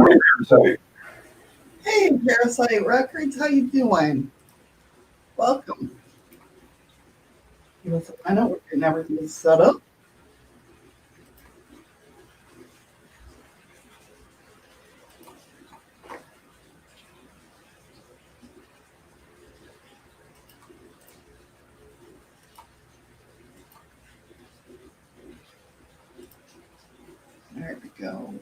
morning, Parasite. Hey, Parasite Records, how you doing? Welcome. Give us a minute. We're getting everything set up. There we go.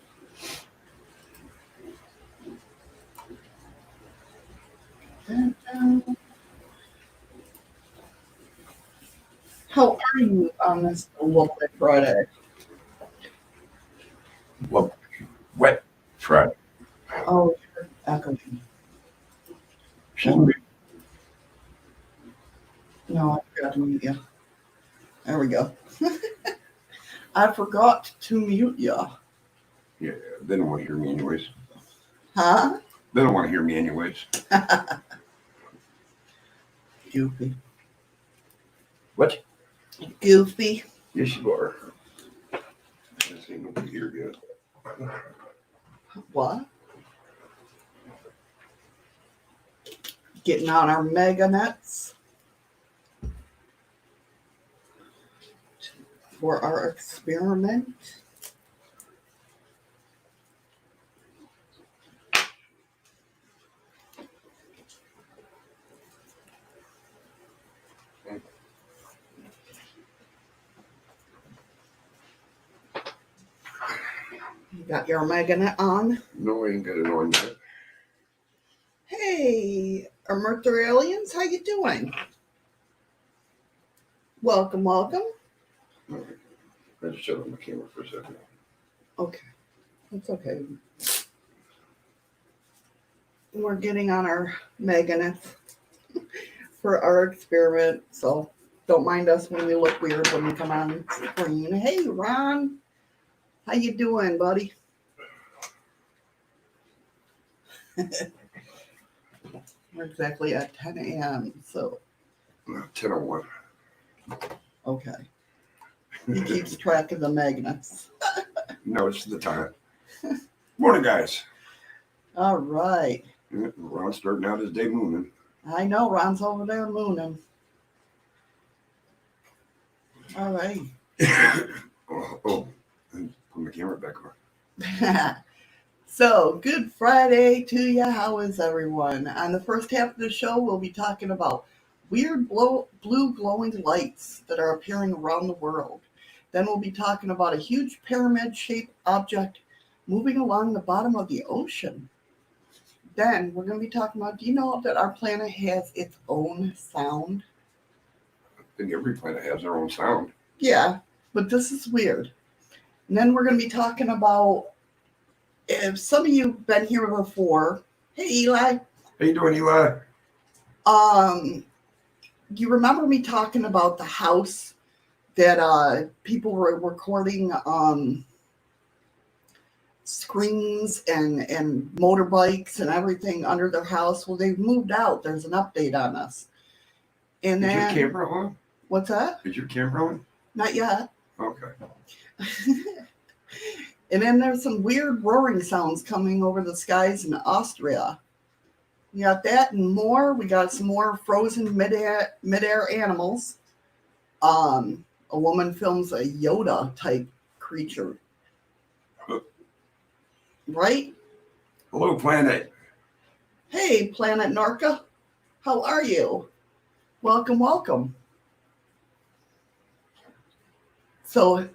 Dun, dun. How are you on this lovely Friday? Well, wet Friday. Oh, you're echoing. Shouldn't be. No, I forgot to mute you. There we go. I forgot to mute you. Yeah, they don't want to hear me anyways. Huh? They don't want to hear me anyways. Goofy. What? Goofy. Yes, you are. This ain't nobody here yet. What? Getting on our mega nets for our experiment. You got your mega net on? No, I ain't got it on yet. Hey, Mercury aliens, how you doing? Welcome, welcome. All right. I just shut off my camera for a second. Okay, that's okay. We're getting on our mega nets for our experiment, so don't mind us when we look weird when we come on screen. Hey, Ron, how you doing, buddy? We're exactly at 10 a.m., so 10:01. okay. He keeps track of the magnets. No, it's the time. Morning, guys. All right. Ron's starting out his day mooning. I know Ron's over there mooning. All right. And put my camera back on. So, good Friday to you. How is everyone? On the first half of the show, we'll be talking about weird blue glowing lights that are appearing around the world. Then we'll be talking about a huge pyramid-shaped object moving along the bottom of the ocean. Then we're going to be talking about, do you know that our planet has its own sound? I think every planet has their own sound. Yeah, but this is weird. And then we're going to be talking about, if some of you have been here before, hey Eli. How you doing, Eli? You remember me talking about the house that people were recording screens and motorbikes and everything under their house? Well, they've moved out. There's an update on this. And Is then your camera on? What's that? Is your camera on? Not yet. Okay. And then there's some weird roaring sounds coming over the skies in Austria. We got that and more. We got some more frozen midair animals. A woman films a Yoda type creature. Right? Hello, planet. Hey, Planet Narca. How are you? Welcome, welcome. So,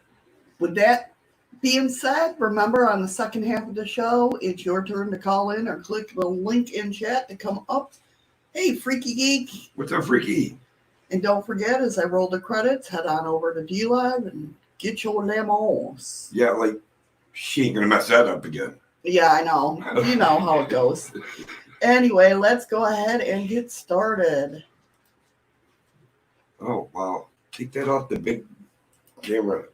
with that being said, remember on the second half of the show, it's your turn to call in or click the link in chat to come up. Hey, Freaky Geek. What's up, Freaky? And don't forget, as I roll the credits, head on over to dlive and get your lemons. Yeah, like, she ain't gonna mess that up again. Yeah, I know. You know how it goes. Anyway, let's go ahead and get started. Oh, wow. Take that off the big camera.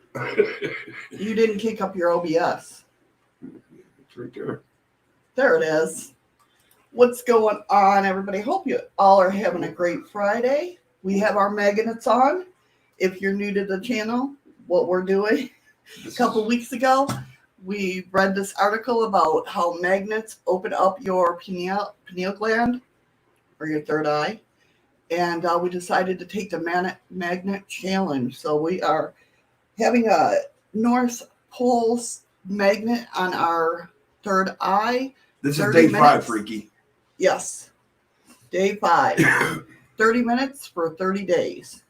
You didn't kick up your OBS. It's right there. There it is. What's going on, everybody? Hope you all are having a great Friday. We have our magnets on. If you're new to the channel, what we're doing a couple weeks ago, We read this article about how magnets open up your pineal gland or your third eye, and we decided to take the magnet challenge. So we are having a North Pole's magnet on our third eye. This is 30 day 5, minutes. Freaky. Yes, day 5. 30 minutes for 30 days,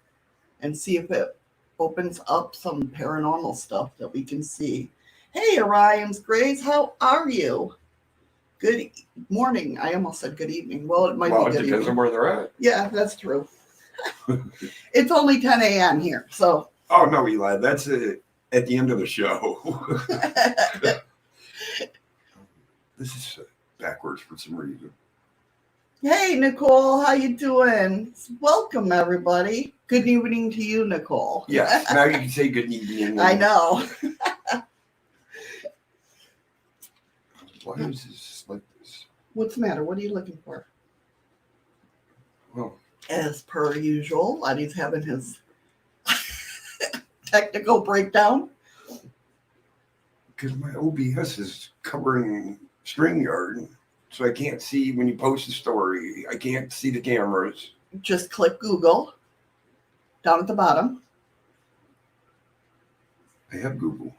and see if it opens up some paranormal stuff that we can see. Hey, Orion's Grays, how are you? Good morning. I almost said good evening. Well, it might be good It depends evening. on where they're at. Yeah, that's true. It's only 10 a.m. here, so. Oh, no, Eli, that's at the end of the show. This is backwards for some reason. Hey, Nicole, how you doing? Welcome, everybody. Good evening to you, Nicole. Yes, now you can say good evening. I know. Why is this like this? What's the matter? What are you looking for? Well, As per usual, Letty's having his technical breakdown. because my OBS is covering StreamYard, so I can't see when you post a story. I can't see the cameras. Just click Google down at the bottom. I have Google.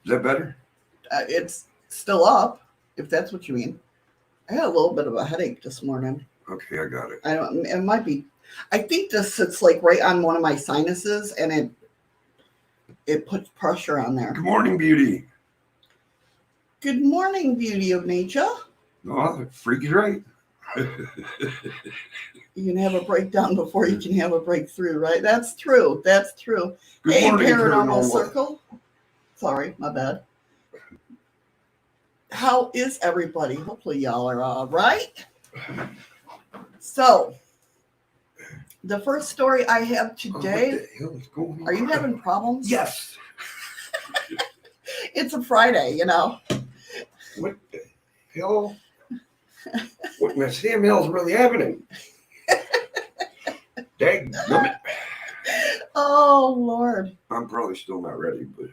Is that better? It's still up, if that's what you mean. I had a little bit of a headache this morning. Okay, I got it. It might be. I think this sits like right on one of my sinuses, and it puts pressure on there. Good morning, beauty. Good morning, beauty of nature. Oh, Freaky's right. You can have a breakdown before you can have a breakthrough, right? That's true. That's true. Good Hey, morning, Paranormal Circle. Sorry, my bad. How is everybody? Hopefully y'all are all right. So, the first story I have today. What the hell is going on? Are you having problems? Yes. It's a Friday, you know. What the hell? What in the Sam hell's really happening? Dadgummit. Oh, Lord. I'm probably still not ready, but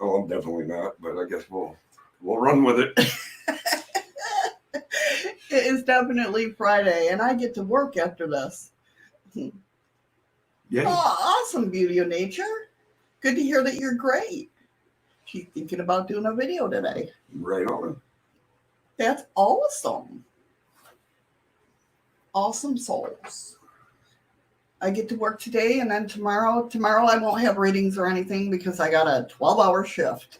I'm definitely not. But I guess we'll run with it. It is definitely Friday, and I get to work after this. Yeah. Oh, awesome, beauty of nature. Good to hear that you're great. She's thinking about doing a video today. Right on. That's awesome. Awesome souls. I get to work today, and then tomorrow I won't have readings or anything because I got a 12-hour shift.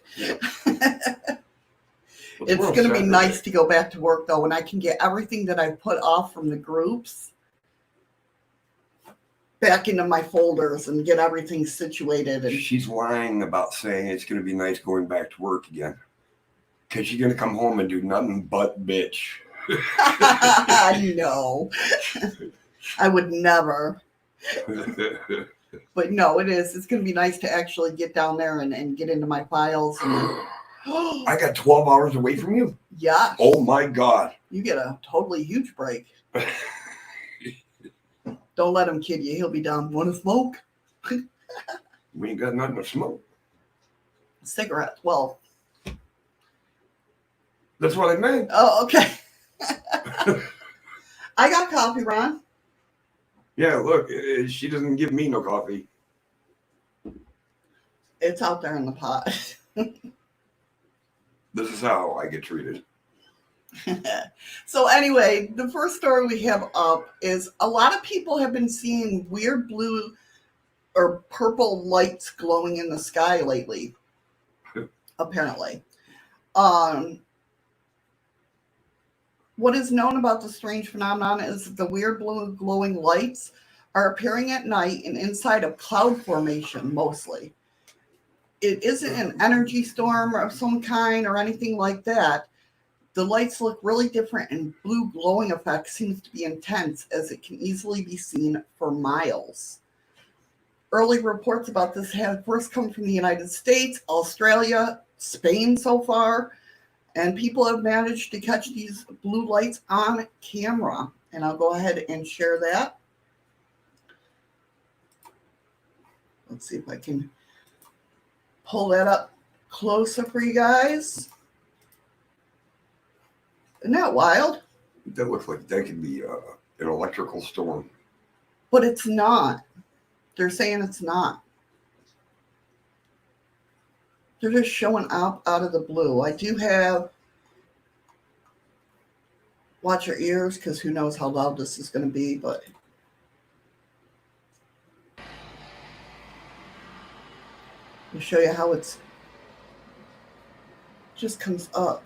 It's going to be nice to go back to work, though, and I can get everything that I put off from the groups back into my folders and get everything situated. And She's lying about saying it's going to be nice going back to work again. Because she's going to come home and do nothing but bitch. No, I would never. But no, it is. It's going to be nice to actually get down there and get into my files. I got 12 hours away from you? Yeah. Oh, my God. You get a totally huge break. Don't let him kid you. He'll be down. Want to smoke? We ain't got nothing to smoke. Cigarettes. Well. That's what I meant. Oh, okay. I got coffee, Ron. Yeah, look, she doesn't give me no coffee. It's out there in the pot. This is how I get treated. So anyway, the first story we have up is a lot of people have been seeing weird blue or purple lights glowing in the sky lately, apparently. What is known about the strange phenomenon is that the weird blue glowing lights are appearing at night and inside of cloud formation mostly. It isn't an energy storm of some kind or anything like that. The lights look really different, and blue glowing effect seems to be intense as it can easily be seen for miles. Early reports about this have first come from the United States, Australia, Spain so far, and people have managed to catch these blue lights on camera. And I'll go ahead and share that. Let's see if I can pull that up closer for you guys. Isn't that wild? That looks like that could be an electrical storm. But it's not. They're saying it's not. They're just showing up out of the blue. I do have... Watch your ears, because who knows how loud this is going to be, but... I'll show you how it's... just comes up.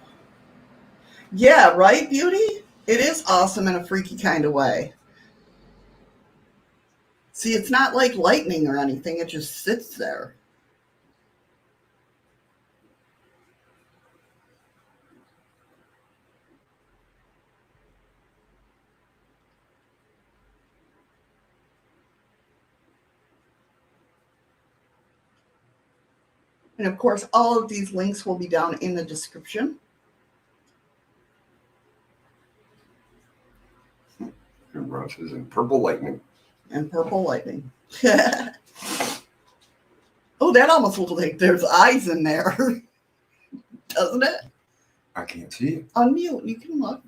Yeah, right, Beauty? It is awesome in a freaky kind of way. See, it's not like lightning or anything. It just sits there. And of course, all of these links will be down in the description. And Ross is in purple lightning. And purple lightning. Oh, that almost looks like there's eyes in there. Doesn't it? I can't see it. Unmute. You can look.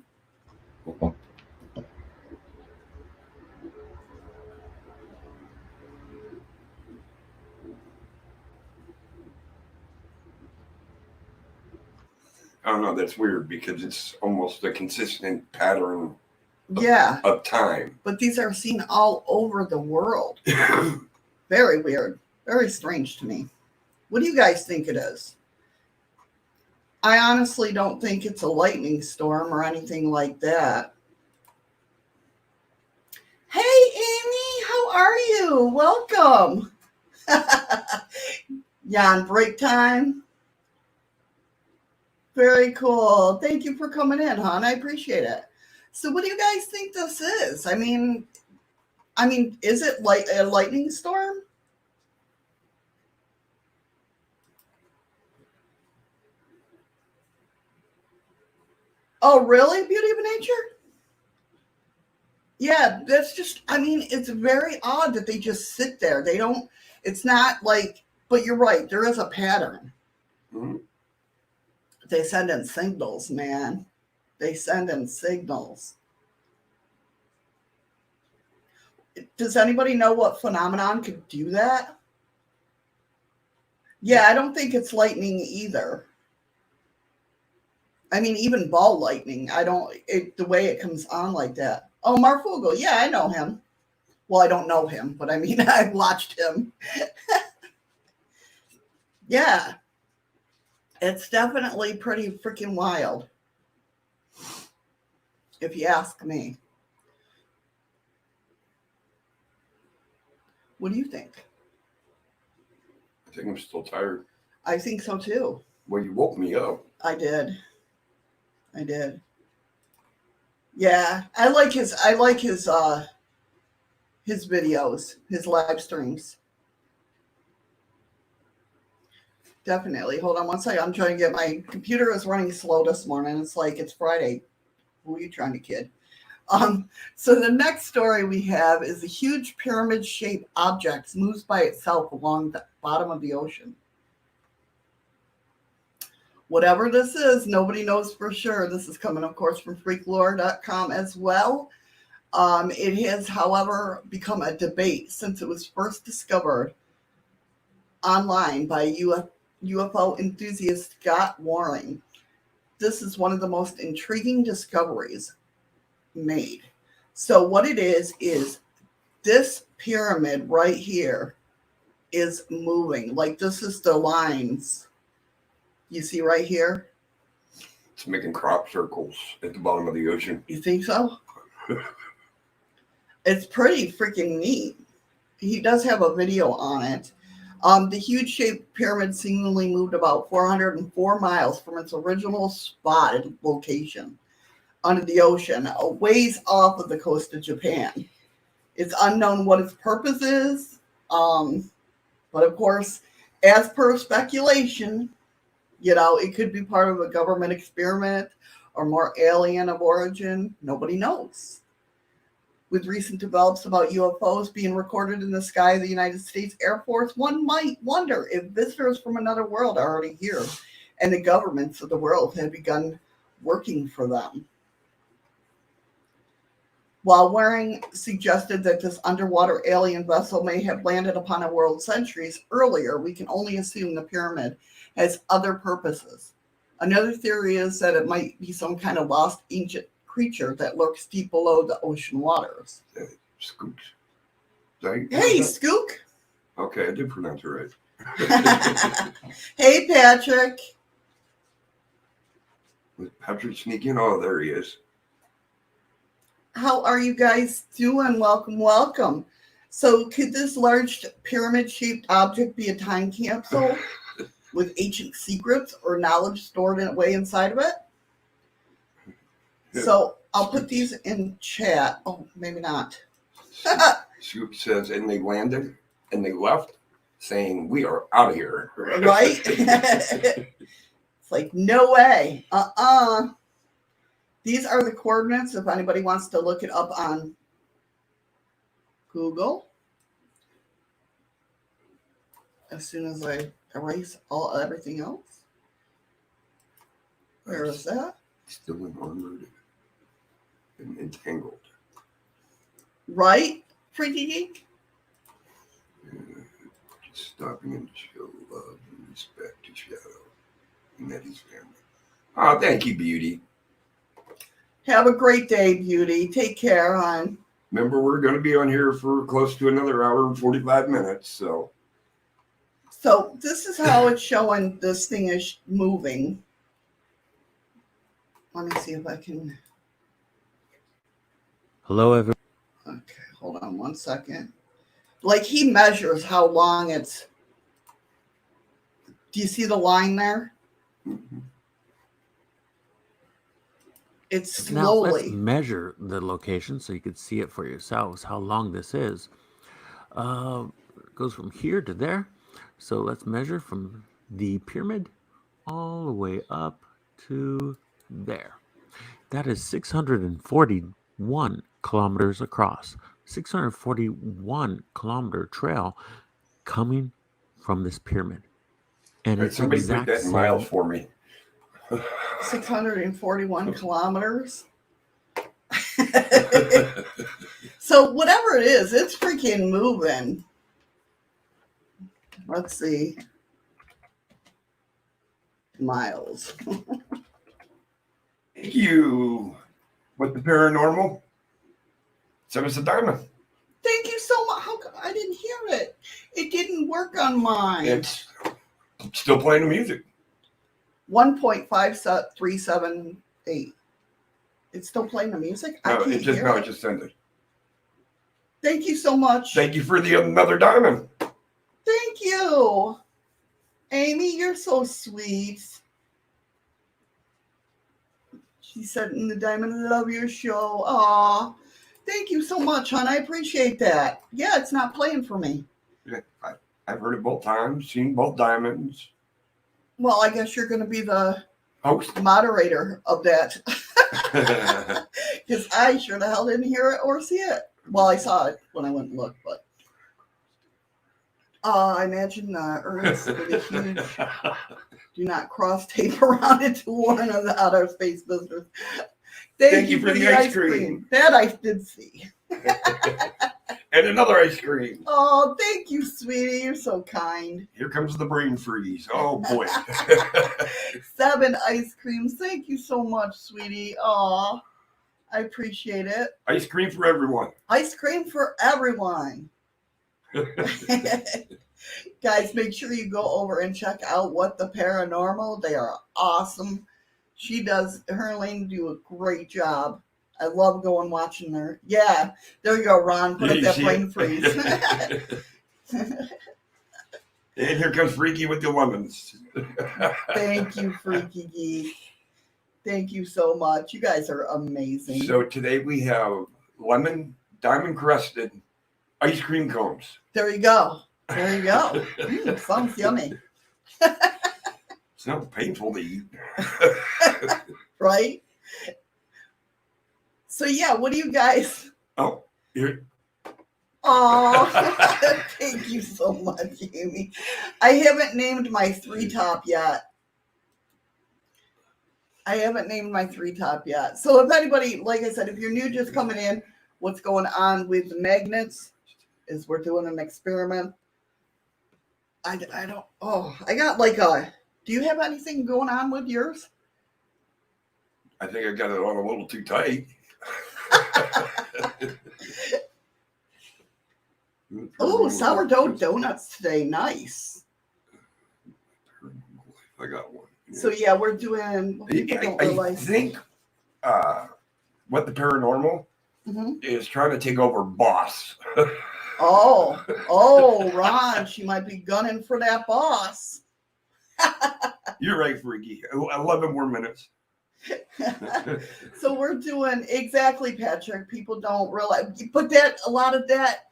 I don't know. That's weird because it's almost a consistent pattern Yeah. of time. But these are seen all over the world. Very weird. Very strange to me. What do you guys think it is? I honestly don't think it's a lightning storm or anything like that. Hey, Amy, how are you? Welcome. Yeah, on break time. Very cool. Thank you for coming in, hon. I appreciate it. So what do you guys think this is? I mean, is it like a lightning storm? Oh, really? Beauty of nature? Yeah, that's just, it's very odd that they just sit there. They don't, it's not like, but you're right, there is a pattern. Mm-hmm. They send in signals, man. They send in signals. Does anybody know what phenomenon could do that? Yeah, I don't think it's lightning either. Even ball lightning, the way it comes on like that. Oh, Marfugo, yeah, I know him. Well, I don't know him, but I've watched him. Yeah. It's definitely pretty freaking wild, if you ask me. What do you think? I think I'm still tired. I think so too. Well, you woke me up. I did. Yeah, I like his videos, his live streams. Definitely. Hold on one second. I'm trying to get my computer is running slow this morning. It's like it's Friday. Who are you trying to kid? So the next story we have is a huge pyramid-shaped object moves by itself along the bottom of the ocean. Whatever this is, nobody knows for sure. This is coming, of course, from freaklore.com as well. It has, however, become a debate since it was first discovered online by UFO enthusiast Scott Waring. This is one of the most intriguing discoveries made. So what it is this pyramid right here is moving. Like this is the lines you see right here. It's making crop circles at the bottom of the ocean. You think so? It's pretty freaking neat. He does have a video on it. The huge shaped pyramid seemingly moved about 404 miles from its original spotted location under the ocean, a ways off of the coast of Japan. It's unknown what its purpose is, but of course, as per speculation, it could be part of a government experiment or more alien of origin. Nobody knows. With recent develops about UFOs being recorded in the sky of the United States Air Force, one might wonder if visitors from another world are already here and the governments of the world have begun working for them. While Waring suggested that this underwater alien vessel may have landed upon a world centuries earlier, we can only assume the pyramid has other purposes. Another theory is that it might be some kind of lost ancient creature that lurks deep below the ocean waters. Skook. Right? Hey, Skook! Okay, I did pronounce it right. Hey, Patrick. With Patrick sneaking, oh, there he is. How are you guys doing? Welcome, welcome. So, could this large pyramid-shaped object be a time capsule with ancient secrets or knowledge stored away inside of it? So, I'll put these in chat. Oh, maybe not. Scoop says, and they landed and they left saying, we are out of here. Right? It's like, no way. These are the coordinates if anybody wants to look it up on Google. As soon as I erase everything else. Where is that? Still in armored and entangled. Right, Freaky Geek? Just stopping and show love and respect to Shadow and Eddie's family. Oh, thank you, Beauty. Have a great day, Beauty. Take care, hon. Remember, we're going to be on here for close to another hour and 45 minutes, so. So this is how it's showing this thing is moving. Let me see if I can. Hello, everyone. Okay, hold on one second. Like he measures how long it's. Do you see the line there? Mm-hmm. It's Now, let's slowly. measure the location so you can see it for yourselves, how long this is. It goes from here to there. So let's measure from the pyramid all the way up to there. That is 641 kilometers across. 641 kilometer trail coming from this pyramid. And Right, it's somebody put exact that in miles for me. 641 kilometers. So whatever it is, it's freaking moving. Let's see. Miles. Thank you. With the paranormal, send us a diamond. Thank you so much. How come I didn't hear it? It didn't work on mine. It's still playing the music. 1.5378. It's still playing the music? I can't hear No, it. it just ended. Thank you so much. Thank you for the another diamond. Thank you. Amy, you're so sweet. She said in the diamond, love your show. Aw. Thank you so much, hon. I appreciate that. Yeah, it's not playing for me. Yeah, I've heard it both times, seen both diamonds. Well, I guess you're going to be the Host. moderator of that. Because I sure the hell didn't hear it or see it. Well, I saw it when I went and looked, but I imagine Ernest with a huge do not cross tape around it to warn of the outer space visitors. Thank you for the ice cream. That I did see. And another ice cream. Oh, thank you, sweetie. You're so kind. Here comes the brain freeze. Oh, boy. 7 ice creams. Thank you so much, sweetie. Aw, I appreciate it. Ice cream for everyone. Ice cream for everyone. Guys, make sure you go over and check out What the Paranormal. They are awesome. Her and Elaine do a great job. I love going watching her. Yeah, there you go, Ron. Put up that brain freeze. And here comes Freaky with the lemons. Thank you, Freaky Geek. Thank you so much. You guys are amazing. So today we have lemon diamond crusted ice cream cones. There you go. There you go. Sounds yummy. It's not painful to eat. Right? So yeah, what do you guys? Oh, Oh, thank you so much, Amy. I haven't named my 3-top yet. So if anybody, like I said, if you're new just coming in, what's going on with the magnets is we're doing an experiment. I got like do you have anything going on with yours? I think I got it on a little too tight. Oh, sourdough donuts today. Nice. I got one. Yeah. So yeah, we're doing. I think what the paranormal is trying to take over boss. Oh, Ron, she might be gunning for that boss. You're right, Freaky. 11 more minutes. So we're doing exactly, Patrick. People don't realize, but a lot of that,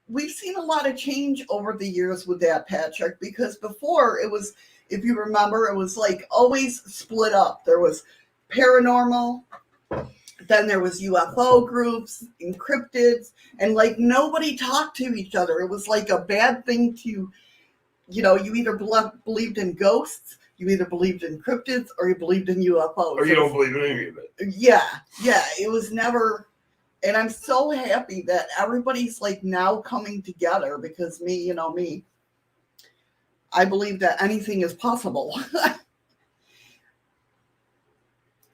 we've seen a lot of change over the years with that, Patrick, because before it was, if you remember, it was like always split up. There was paranormal, then there was UFO groups, encryptids, and like nobody talked to each other. It was like a bad thing to, you either believed in ghosts, you either believed in cryptids, or you believed in UFOs. Or you don't believe in any of it. Yeah. It was never, and I'm so happy that everybody's like now coming together because me, I believe that anything is possible.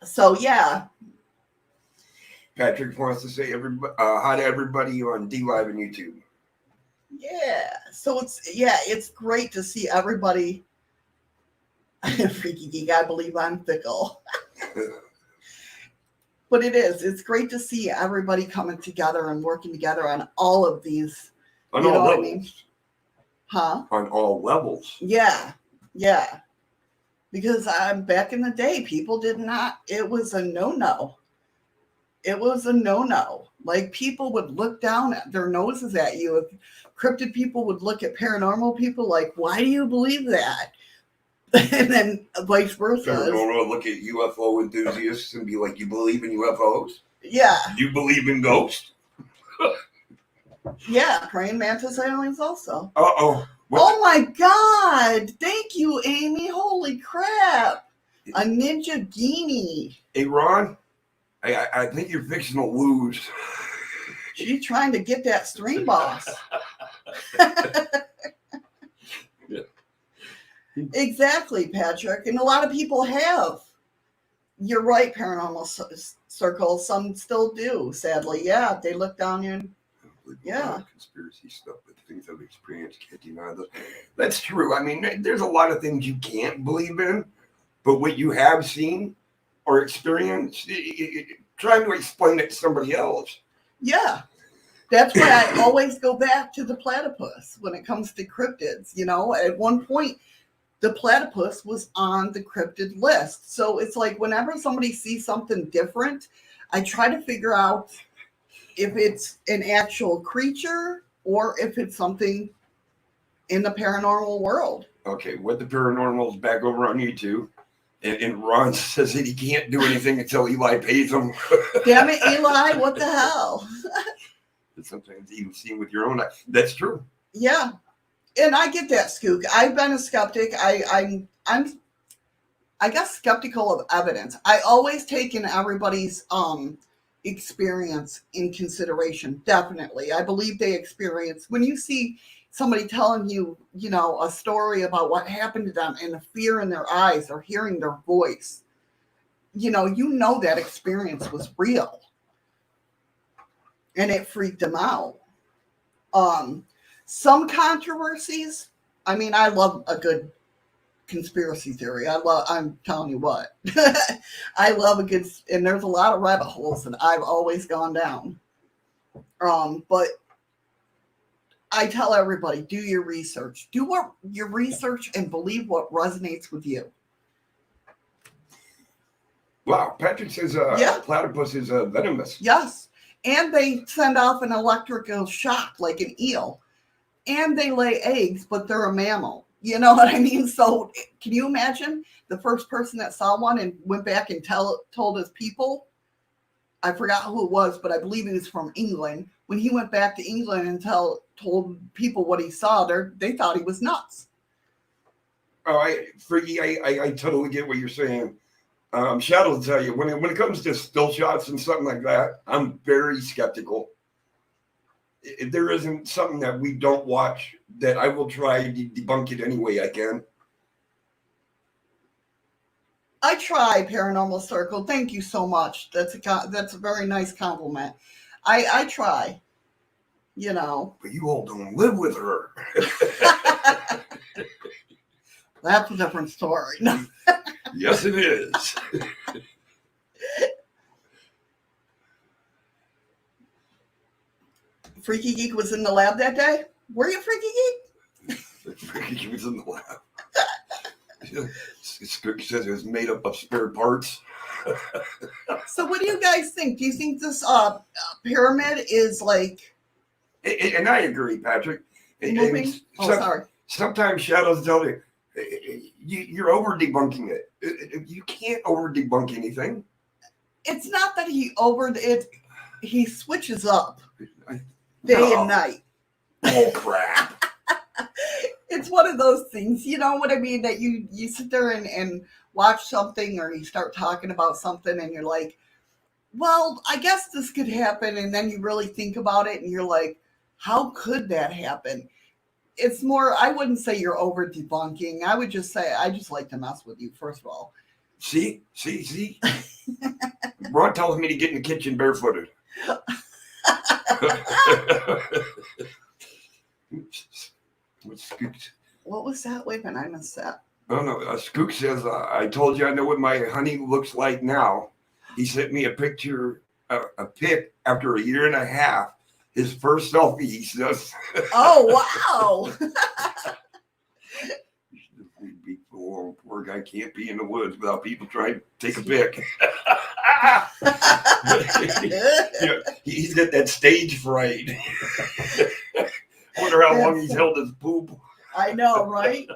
So yeah. Patrick wants to say hi to everybody on dlive and YouTube. Yeah. So it's great to see everybody. Freaky geek, I believe I'm fickle. But it's great to see everybody coming together and working together on all of these. On all levels. I mean? Huh? On all levels. Yeah. Because back in the day, people did not, it was a no-no. Like people would look down at their noses at you. Cryptid people would look at paranormal people like, why do you believe that? And then vice versa. Paranormal look at UFO enthusiasts and be like, you believe in UFOs? Yeah. You believe in ghosts? Yeah, praying mantis aliens also. Uh-oh. Oh my God. Thank you, Amy. Holy crap. A ninja genie. Hey, Ron, I think you're fixing to lose. She's trying to get that stream boss. Yeah. Exactly, Patrick. And a lot of people have. You're right, paranormal circles. Some still do, sadly. Yeah, they look down and yeah. Conspiracy stuff, but things I've experienced, can't deny those. That's true. I mean, there's a lot of things you can't believe in, but what you have seen or experienced, trying to explain it to somebody else. Yeah. That's why I always go back to the platypus when it comes to cryptids. At one point, the platypus was on the cryptid list. So it's like whenever somebody sees something different, I try to figure out if it's an actual creature or if it's something in the paranormal world. Okay, what the paranormal is back over on YouTube. And Ron says that he can't do anything until Eli pays him. Damn it, Eli, what the hell? Sometimes even seeing with your own eyes. That's true. Yeah. And I get that, Skook. I've been a skeptic. I'm I guess skeptical of evidence. I always take in everybody's experience in consideration. Definitely. I believe they experience when you see somebody telling you, a story about what happened to them and the fear in their eyes or hearing their voice, that experience was real and it freaked them out. Some controversies, I love a good conspiracy theory. I'm telling you what, I love a good, and there's a lot of rabbit holes that I've always gone down. But I tell everybody, do your research. Do your research and believe what resonates with you. Wow, Patrick says platypus is venomous. Yes, and they send off an electrical shock like an eel. And they lay eggs, but they're a mammal. You know what I mean? So can you imagine the first person that saw one and went back and told his people? I forgot who it was, but I believe he was from England. when he went back to England and told people what he saw, they thought he was nuts. Oh, Freaky, I totally get what you're saying. Shadow will tell you, when it comes to still shots and something like that, I'm very skeptical. If there isn't something that we don't watch, that I will try to debunk it any way I can. I try, Paranormal Circle. Thank you so much. That's a very nice compliment. I try, you know. But you all don't live with her. That's a different story. No. Yes, it is. Freaky Geek was in the lab that day? Were you Freaky Geek? Freaky Geek was in the lab. Scook says it was made up of spare parts. So what do you guys think? Do you think this pyramid is like... And I agree, Patrick. Moving? Sorry. Sometimes Shadows tell you, you're over debunking it. You can't over debunk anything. It's not that he switches up day and night. Oh crap. It's one of those things, you know what I mean, that you sit there and watch something, or you start talking about something and you're like, well, I guess this could happen, and then you really think about it and you're like, how could that happen? It's more, I wouldn't say you're over debunking. I would just say, I just like to mess with you, first of all. See? Ron telling me to get in the kitchen barefooted. What was that? Wait a minute, I missed that. Oh no, Skook says, I told you I know what my honey looks like now. He sent me a picture, a pic after a year and a half. His first selfie, he says. Oh, wow. Poor guy can't be in the woods without people trying to take a pic. He's got that stage fright. Wonder how long he's held his poop. I know, right?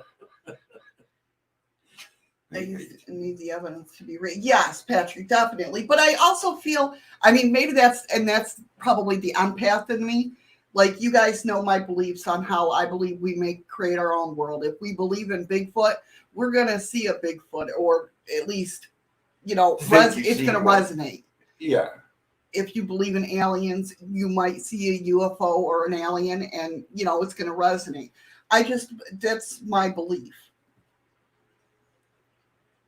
I need the evidence to be read. Yes, Patrick, definitely. But I also feel, I mean, maybe that's probably the empath in me. Like, you guys know my beliefs on how I believe we may create our own world. If we believe in Bigfoot, we're going to see a Bigfoot, or at least, you know, it's going to resonate. Yeah. If you believe in aliens, you might see a UFO or an alien, and, you know, it's going to resonate. That's my belief.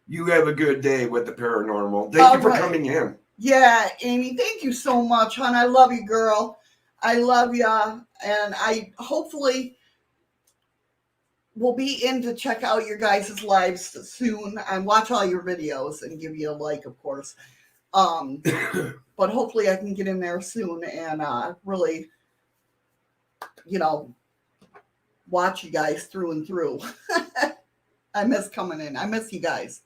You have a good day with the paranormal. Thank you for coming in. Yeah, Amy, thank you so much, hon. I love you, girl. I love ya. And I hopefully will be in to check out your guys' lives soon and watch all your videos and give you a like, of course. But hopefully I can get in there soon and really, you know, watch you guys through and through. I miss coming in. I miss you guys.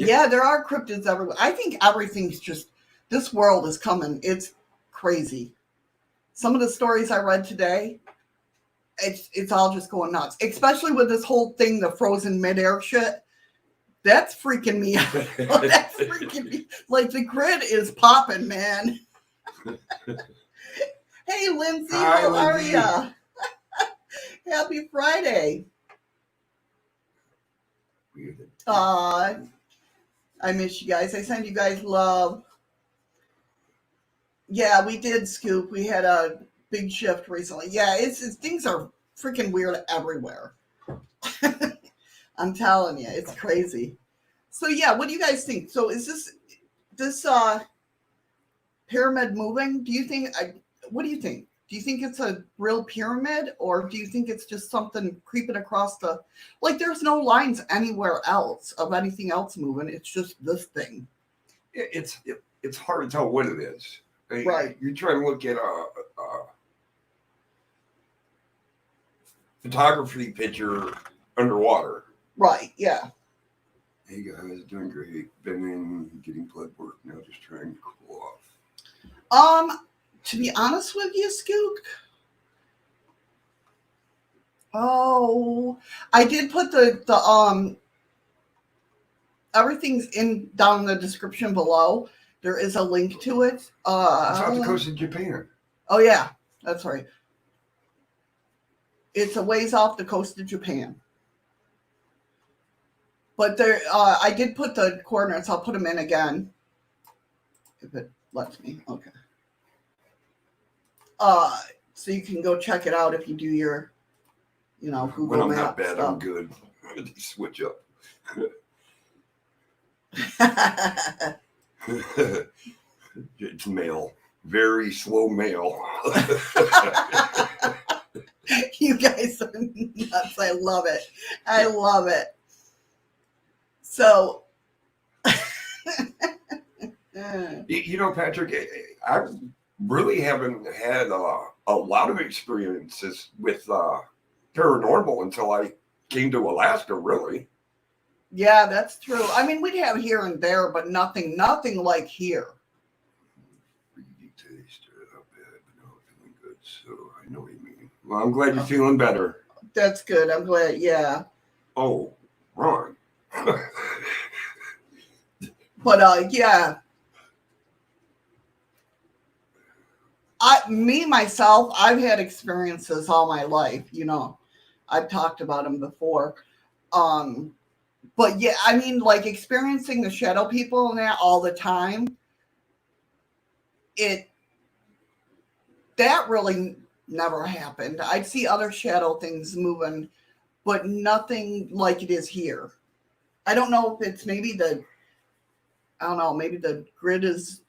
Yeah, there are cryptids everywhere. I think everything's just, this world is coming. It's crazy. Some of the stories I read today, it's all just going nuts. Especially with this whole thing, the frozen midair shit. That's freaking me out. That's freaking me. Like, the grid is popping, man. Hey, Lindsay, how are ya? Happy Friday. I miss you guys. I send you guys love. Yeah, we did, Scoop. We had a big shift recently. Yeah, it's things are freaking weird everywhere. I'm telling you, it's crazy. So yeah, what do you guys think? So is this pyramid moving? Do you think? What do you think? Do you think it's a real pyramid, or do you think it's just something creeping across the, like, there's no lines anywhere else of anything else moving? It's just this thing. It's hard to tell what it is. Right. You're trying to look at a photography picture underwater. Right. Yeah. Hey guys, doing great. Been in getting blood work now, just trying to cool off. To be honest with you, Scoop. Oh, I did put the everything's down in the description below. There is a link to it. It's off the coast of Japan. Oh yeah, that's right. It's a ways off the coast of Japan. But there, I did put the coordinates. I'll put them in again if it lets me. Okay. So you can go check it out if you do your, Google When I'm Maps not bad, stuff. I'm good. Switch up. It's mail. Very slow mail. You guys are nuts. I love it. I love it. So, Patrick, I really haven't had a lot of experiences with paranormal until I came to Alaska, really. yeah, that's true. I mean, we'd have here and there, but nothing like here. Not bad, but no, feeling good. So I know what you mean. Well, I'm glad you're feeling better. That's good. I'm glad. Yeah. Oh, wrong. But yeah. Myself, I've had experiences all my life. I've talked about them before. But yeah, I mean, like experiencing the shadow people and that all the time. That really never happened. I'd see other shadow things moving, but nothing like it is here. I don't know if it's maybe the grid is.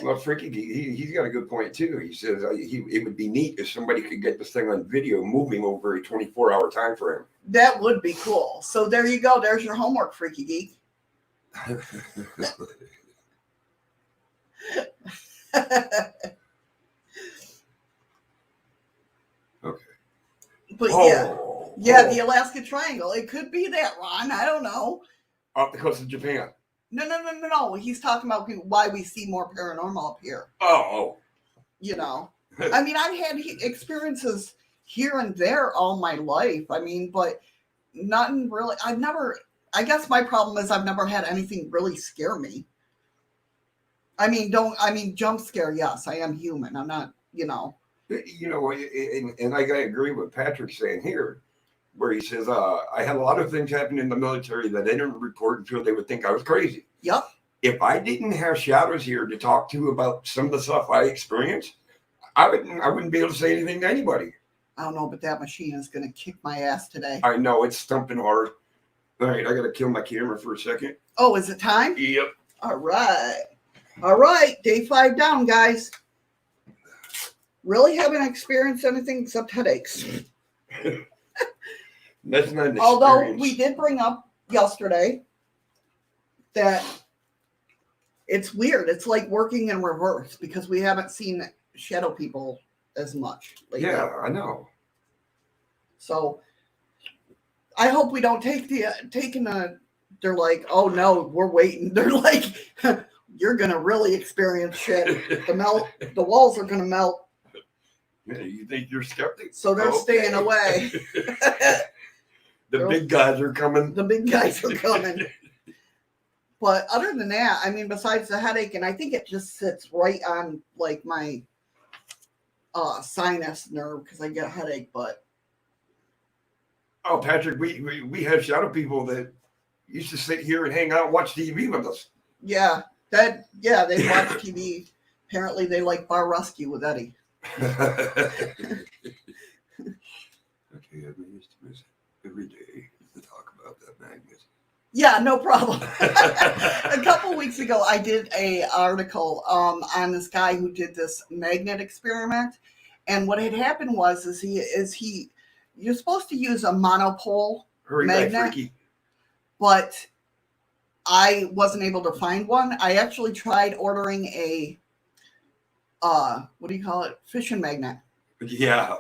Well, Freaky, he's got a good point too. He says it would be neat if somebody could get this thing on video moving over a 24-hour time frame. That would be cool. So there you go. There's your homework, Freaky Geek. Okay. But yeah, the Alaska Triangle. It could be that, Ron. I don't know. Off the coast of Japan. No. He's talking about why we see more paranormal up here. Oh. I mean, I've had experiences here and there all my life. I mean, but nothing really. I guess my problem is I've never had anything really scare me. Jump scare. Yes, I am human. I'm not, and I gotta agree with Patrick saying here, where he says, I had a lot of things happen in the military that they didn't report until they would think I was crazy. Yep. If I didn't have shadows here to talk to about some of the stuff I experienced, I wouldn't be able to say anything to anybody. I don't know, but that machine is going to kick my ass today. I know, it's stumping hard. All right, I got to kill my camera for a second. Oh, is it time? Yep. All right. Day 5 down, guys. Really haven't experienced anything except headaches. That's not an experience. Although we did bring up yesterday that it's weird. It's like working in reverse because we haven't seen shadow people as much lately. Yeah, I know. So I hope we don't they're like, oh no, we're waiting. They're like, you're gonna really experience shit. The walls are gonna melt. Yeah, you think you're skeptic? So they're staying away. The big guys are coming. The big guys are coming. But other than that, I mean, besides the headache, and I think it just sits right on like my sinus nerve because I get a headache. But oh, Patrick, we have shadow people that used to sit here and hang out and watch TV with us. Yeah, they watch TV. Apparently, they like Bar Rescue with Eddie. Okay, I'm used to this every day to talk about that magnet. Yeah, no problem. A couple weeks ago, I did a article on this guy who did this magnet experiment, and what had happened was you're supposed to use a monopole magnet, but I wasn't able to find one. I actually tried ordering a fishing magnet. Yeah.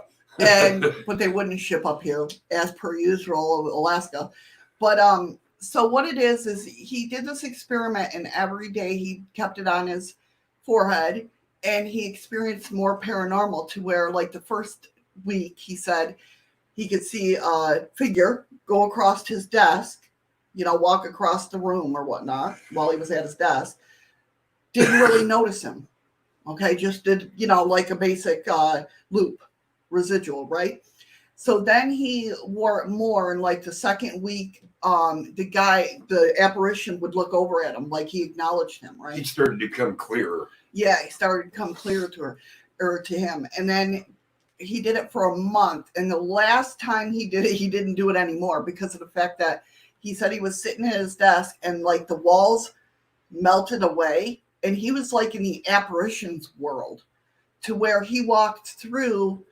But they wouldn't ship up here as per usual Alaska. But so what it is he did this experiment and every day he kept it on his forehead and he experienced more paranormal to where like the first week he said he could see a figure go across his desk, walk across the room or whatnot while he was at his desk. didn't really notice him. Okay, just did, like a basic loop, residual, right? So then he wore it more, and like the second week, the apparition would look over at him like he acknowledged him, right? He started to become clearer. Yeah, he started to come clear to her or to him. And then he did it for a month. And the last time he did it, he didn't do it anymore because of the fact that he said he was sitting at his desk and like the walls melted away. And he was like in the apparitions world to where he walked through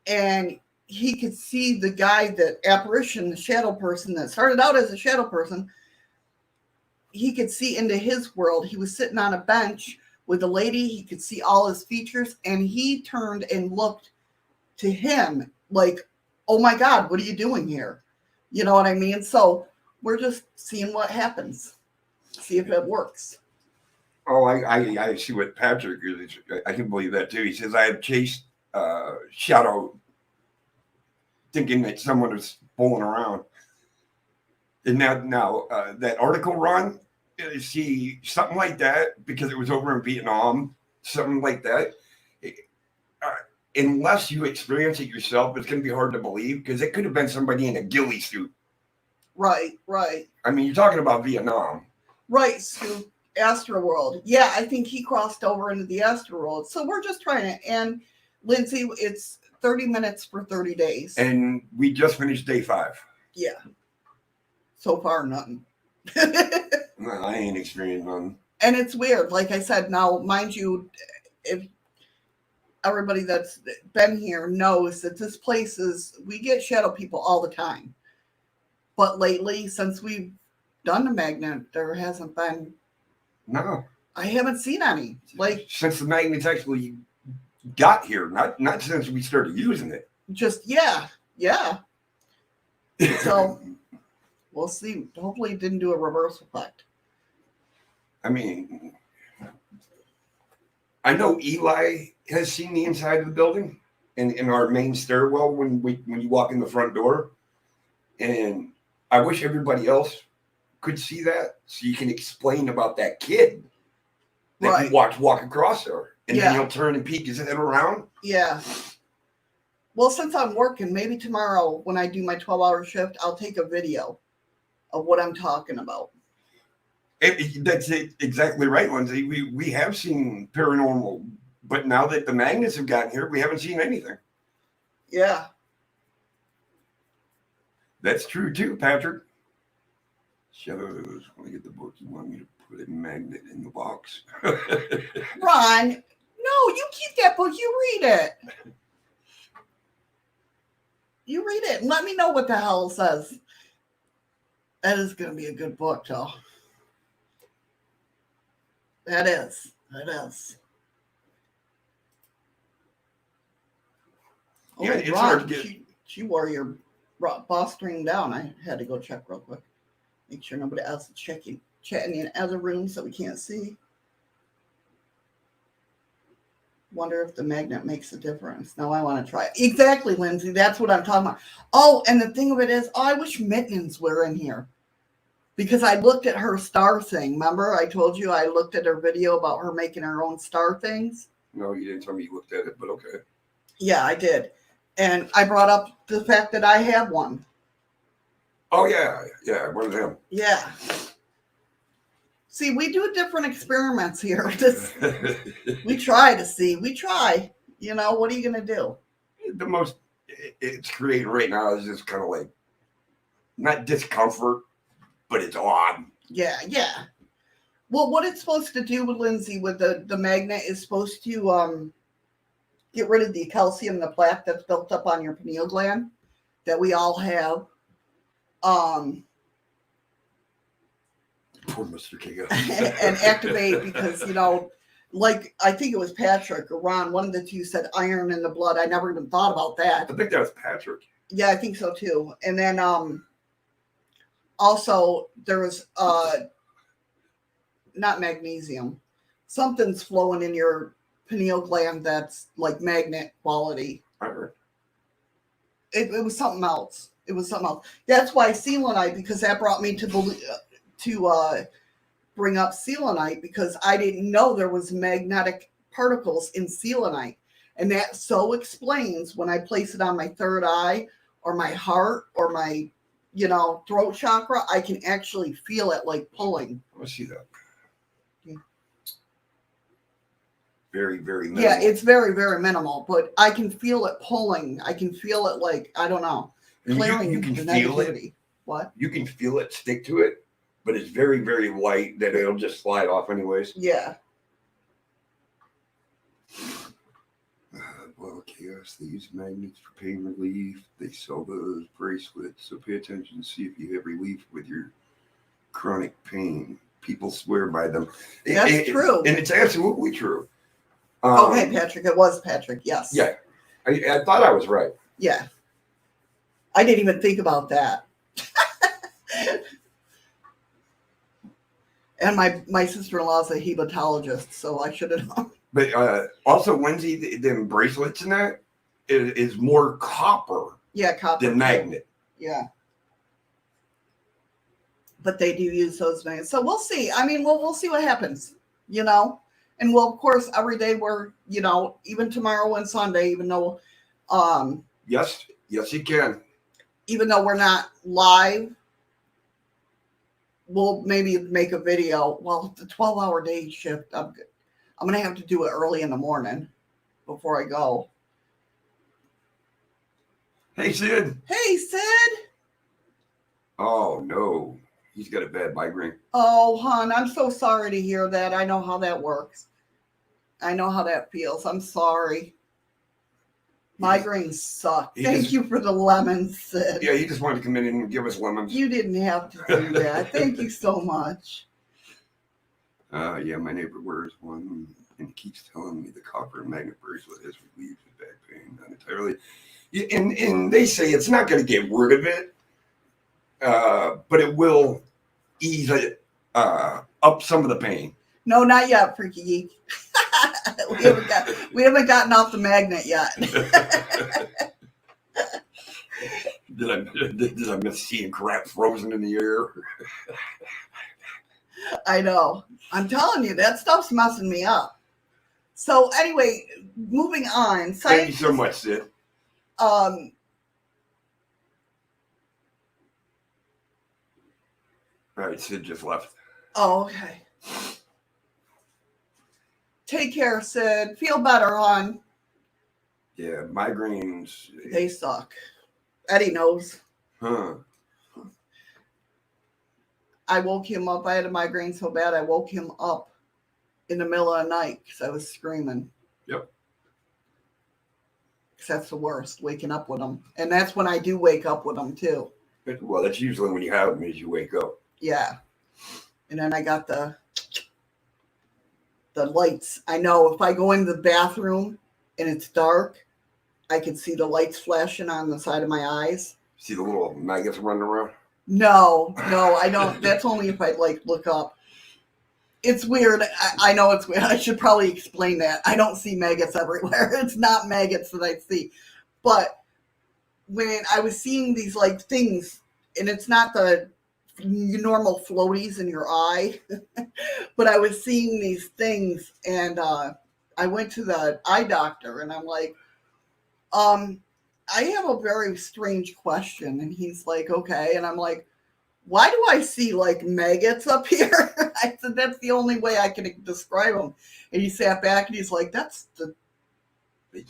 and he could see the guy, that apparition, the shadow person that started out as a shadow person. He could see into his world. He was sitting on a bench with a lady. He could see all his features, and he turned and looked to him like, oh my God, what are you doing here? You know what I mean? So we're just seeing what happens. See if it works. Oh, I see what Patrick is. I can believe that too. He says, I have chased shadow thinking that someone was fooling around. And now that article, Ron, see something like that, because it was over in Vietnam, something like that. Unless you experience it yourself, it's going to be hard to believe, because it could have been somebody in a ghillie suit. Right. I mean, you're talking about Vietnam. Right, so Astroworld. Yeah, I think he crossed over into the Astroworld. So we're just trying to, and Lindsay, it's 30 minutes for 30 days. And we just finished day 5. Yeah. So far, nothing. No, I ain't experienced none. And it's weird. Like I said, now, mind you, if everybody that's been here knows that this place we get shadow people all the time. But lately, since we've done the magnet, there hasn't been. No. I haven't seen any. Like, since the magnets actually got here, not since we started using it. Just, yeah. So, we'll see. Hopefully it didn't do a reverse effect. I mean, I know Eli has seen the inside of the building in our main stairwell when you walk in the front door. And I wish everybody else could see that, so you can explain about that kid that you watch walk across there. And then he'll turn and peek his head around. Yeah. Well, since I'm working, maybe tomorrow when I do my 12-hour shift, I'll take a video of what I'm talking about. That's exactly right, Lindsay. We have seen paranormal, but now that the magnets have gotten here, we haven't seen anything. Yeah. That's true too, Patrick. Shadows, when I get the book, you want me to put a magnet in the box? Ron, no, you keep that book. You read it. You read it and let me know what the hell it says. That is going to be a good book, though. That is. Oh, yeah, it's Ron, hard to get. She wore your boss string down. I had to go check real quick. Make sure nobody else is chatting in other rooms that we can't see. Wonder if the magnet makes a difference. Now I want to try it. Exactly, Lindsay. That's what I'm talking about. Oh, and the thing of it is, I wish Mittens were in here. Because I looked at her star thing. Remember, I told you I looked at her video about her making her own star things? No, you didn't tell me you looked at it, but okay. Yeah, I did. And I brought up the fact that I have one. Oh, yeah, one of them. Yeah. See, we do different experiments here. We try. You know, what are you going to do? The most it's creating right now is just kind of like, not discomfort, but it's odd. Yeah. Well, what it's supposed to do with Lindsay, with the magnet, is supposed to get rid of the calcium, the plaque that's built up on your pineal gland that we all have. Poor Mr. King. And activate, because, you know, like, I think it was Patrick or Ron, one of the two said iron in the blood. I never even thought about that. I think that was Patrick. Yeah, I think so too. And then also there was not magnesium. Something's flowing in your pineal gland that's like magnet quality. I heard. It was something else. That's why selenite, because that brought me to bring up selenite because I didn't know there was magnetic particles in selenite. And that so explains when I place it on my third eye or my heart or my, throat chakra, I can actually feel it like pulling. Let's see that. Yeah. Very, very minimal. Yeah, it's very, very minimal, but I can feel it pulling. I can feel it like, I don't know, clearing you can the feel negativity. it. What? You can feel it stick to it, but it's very, very light that it'll just slide off anyways. Yeah. Well, chaos, they use magnets for pain relief. They sell those bracelets, so pay attention and see if you have relief with your chronic pain. People swear by them. That's true. And it's absolutely true. Okay, Patrick. It was Patrick. Yes. Yeah. I thought I was right. Yeah. I didn't even think about that. And my sister-in-law's a hematologist, so I should have known. But also, Lindsay, them bracelets and that is more copper copper than magnet. Yeah. But they do use those magnets. So we'll see. I mean, we'll see what happens, And we'll, of course, every day we're, even tomorrow and Sunday, even though Yes, you can. Even though we're not live, we'll maybe make a video. Well, the 12-hour day shift, I'm going to have to do it early in the morning before I go. Hey, Sid. Hey, Sid. Oh, no. He's got a bad migraine. Oh, hon, I'm so sorry to hear that. I know how that works. I know how that feels. I'm sorry. Migraines suck. Thank you for the lemons, Sid. Yeah, he just wanted to come in and give us lemons. You didn't have to do that. Thank you so much. Yeah, my neighbor wears one and keeps telling me the copper and magnet bracelet has relieved his back pain. Not entirely. And they say it's not going to get rid of it, but it will ease it up some of the pain. No, not yet, Freaky Geek. we haven't gotten off the magnet yet. Did I miss seeing crap frozen in the air? I know. I'm telling you, that stuff's messing me up. So anyway, moving on. Thank you so much, Sid. All right, Sid just left. Oh, okay. Take care, Sid. Feel better, hon. Yeah, migraines. They suck. Eddie knows. Huh. I woke him up. I had a migraine so bad I woke him up in the middle of the night because I was screaming. Yep. Because that's the worst, waking up with them. And that's when I do wake up with them, too. Well, that's usually when you have them as you wake up. Yeah. And then I got the lights. I know if I go into the bathroom and it's dark, I can see the lights flashing on the side of my eyes. See the little maggots running around? No, I don't. That's only if I look up. It's weird. I know it's weird. I should probably explain that. I don't see maggots everywhere. It's not maggots that I see. But when I was seeing these things, and it's not the normal floaties in your eye, but I was seeing these things, and I went to the eye doctor, and I'm like, I have a very strange question. And he's like, okay. And I'm like, why do I see maggots up here? I said, that's the only way I can describe them. And he sat back and he's like, that's the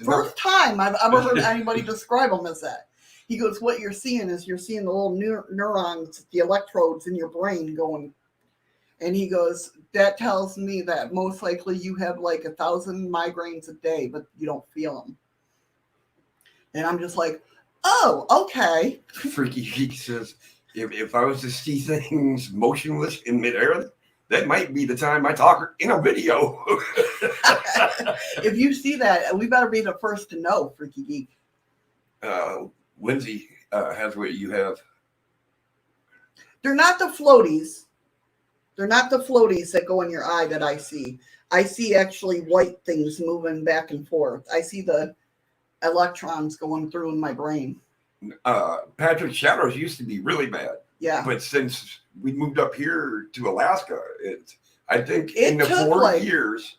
first time I've ever heard anybody describe them as that. He goes, what you're seeing is the little neurons, the electrodes in your brain going. And he goes, that tells me that most likely you have 1,000 migraines a day, but you don't feel them. And I'm just like, oh, okay. Freaky Geek says, if I was to see things motionless in midair, that might be the time I talk in a video. If you see that, we better be the first to know, Freaky Geek. Lindsay has what you have. They're not the floaties. They're not the floaties that go in your eye that I see. I see actually white things moving back and forth. I see the electrons going through in my brain. Patrick's shadows used to be really bad. Yeah. But since we moved up here to Alaska, I think It in the took, 4 like- years,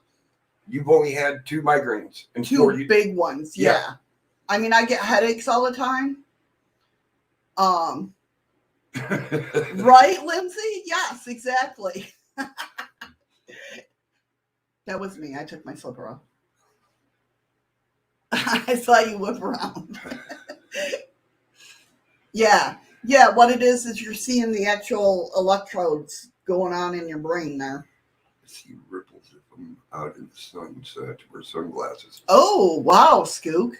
you've only had 2 migraines. And 2 big ones. Yeah. Yeah. I mean, I get headaches all the time. Right, Lindsay? Yes, exactly. That was me. I took my slipper off. I saw you whip around. Yeah. Yeah, what it is you're seeing the actual electrodes going on in your brain there. I see ripples of them out in the sun, so I have to wear sunglasses. Oh, wow, Skook.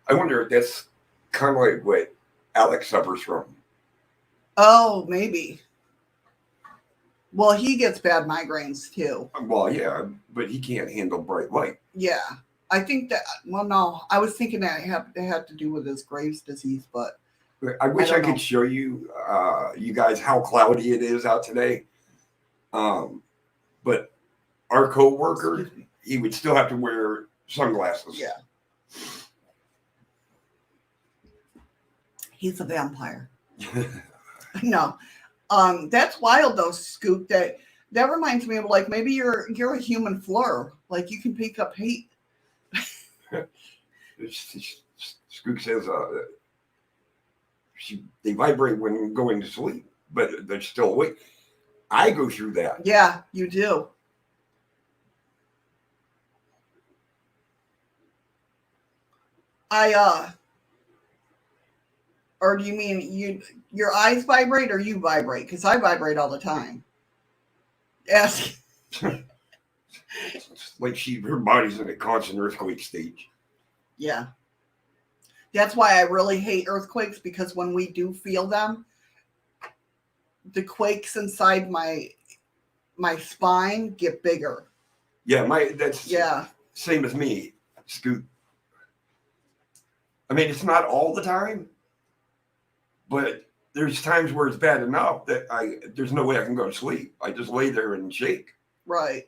I wonder if that's kind of like what Alex suffers from. Oh, maybe. Well, he gets bad migraines too. Well, yeah, but he can't handle bright light. Yeah. I think that, well, no, I was thinking that it had to do with his Graves' disease, but I wish I don't know. could show you, you guys, how cloudy it is out today. But our co-worker, he would still have to wear sunglasses. yeah. He's a vampire. No. That's wild though, Scoop. That reminds me of, like, maybe you're a human fleur. Like, you can pick up heat. Skook says they vibrate when going to sleep, but they're still awake. I go through that. Yeah, you do. Or do you mean your eyes vibrate or you vibrate? Because I vibrate all the time. Yes. It's like her body's in a constant earthquake stage. Yeah. That's why I really hate earthquakes, because when we do feel them, the quakes inside my spine get bigger. Yeah, that's Yeah. same as me, Scoot. I mean, it's not all the time, but there's times where it's bad enough that there's no way I can go to sleep. I just lay there and shake. Right.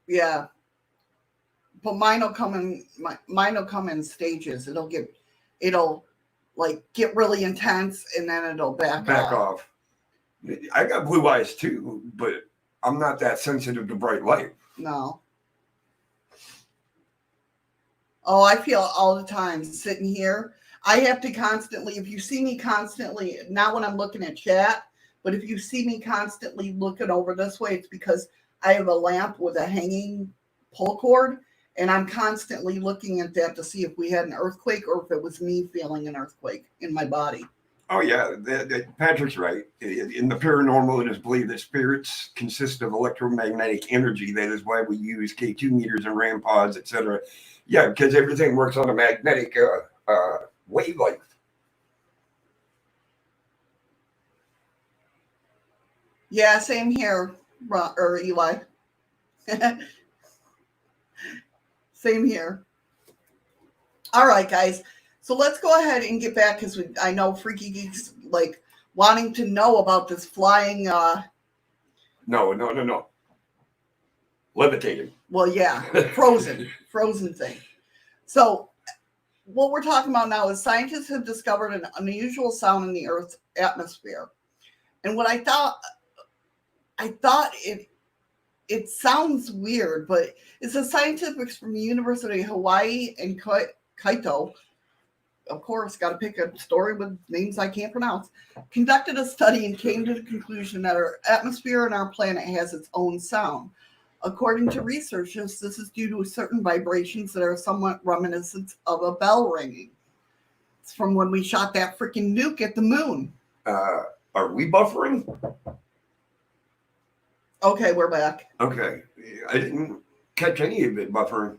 Yeah. But mine will come in stages. It'll like get really intense and then it'll back off. I got blue eyes too, but I'm not that sensitive to bright light. No. Oh, I feel all the time sitting here. I have to constantly, if you see me constantly, not when I'm looking at chat, but if you see me constantly looking over this way, it's because I have a lamp with a hanging pull cord, and I'm constantly looking at that to see if we had an earthquake or if it was me feeling an earthquake in my body. Oh, yeah, Patrick's right. In the paranormal, it is believed that spirits consist of electromagnetic energy. That is why we use K2 meters and RAM pods, etc. Yeah, because everything works on a magnetic wavelength. Yeah, same here, or Eli. Same here. All right, guys. So let's go ahead and get back, because I know Freaky Geeks like wanting to know about this flying. No. Levitating. Well, yeah, frozen thing. So what we're talking about now is scientists have discovered an unusual sound in the Earth's atmosphere. And what I thought it sounds weird, but it's a scientific from the University of Hawaii and Kaito. Of course, got to pick a story with names I can't pronounce. Conducted a study and came to the conclusion that our atmosphere and our planet has its own sound. According to researchers, this is due to certain vibrations that are somewhat reminiscent of a bell ringing. It's from when we shot that freaking nuke at the moon. Are we buffering? Okay, we're back. Okay. I didn't catch any of it buffering.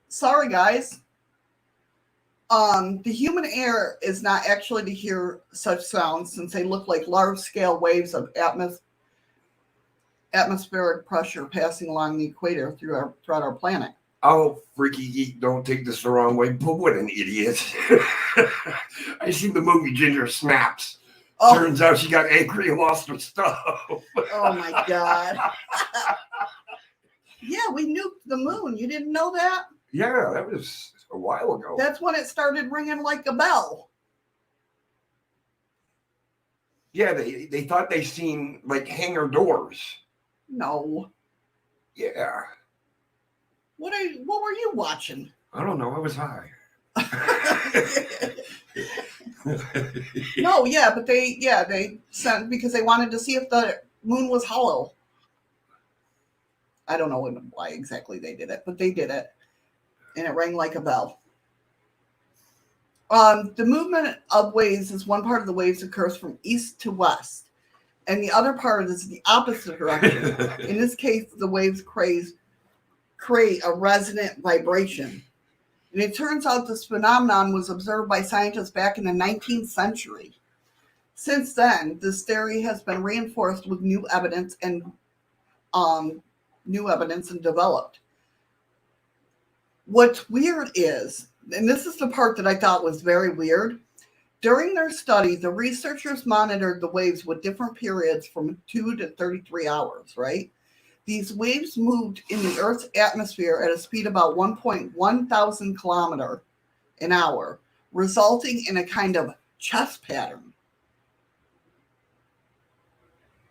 Sorry, guys. The human ear is not actually to hear such sounds, since they look like large-scale waves of atmospheric pressure passing along the equator throughout our planet. Oh, Freaky Geek, don't take this the wrong way, but what an idiot. I seen the movie Ginger Snaps. Oh. Turns out she got angry and lost her stuff. Oh, my God. Yeah, we nuked the moon. You didn't know that? Yeah, that was a while ago. That's when it started ringing like a bell. Yeah, they thought they seen like hangar doors. No. Yeah. What were you watching? I don't know. I was high. No, yeah, but they sent because they wanted to see if the moon was hollow. I don't know why exactly they did it, but they did it, and it rang like a bell. The movement of waves is one part of the waves occurs from east to west, and the other part is the opposite direction. In this case, the waves create a resonant vibration. And it turns out this phenomenon was observed by scientists back in the 19th century. Since then, this theory has been reinforced with new evidence and developed. What's weird is, and this is the part that I thought was very weird, during their study, the researchers monitored the waves with different periods from 2 to 33 hours, right? These waves moved in the Earth's atmosphere at a speed about 1.1 thousand kilometers an hour, resulting in a kind of chess pattern.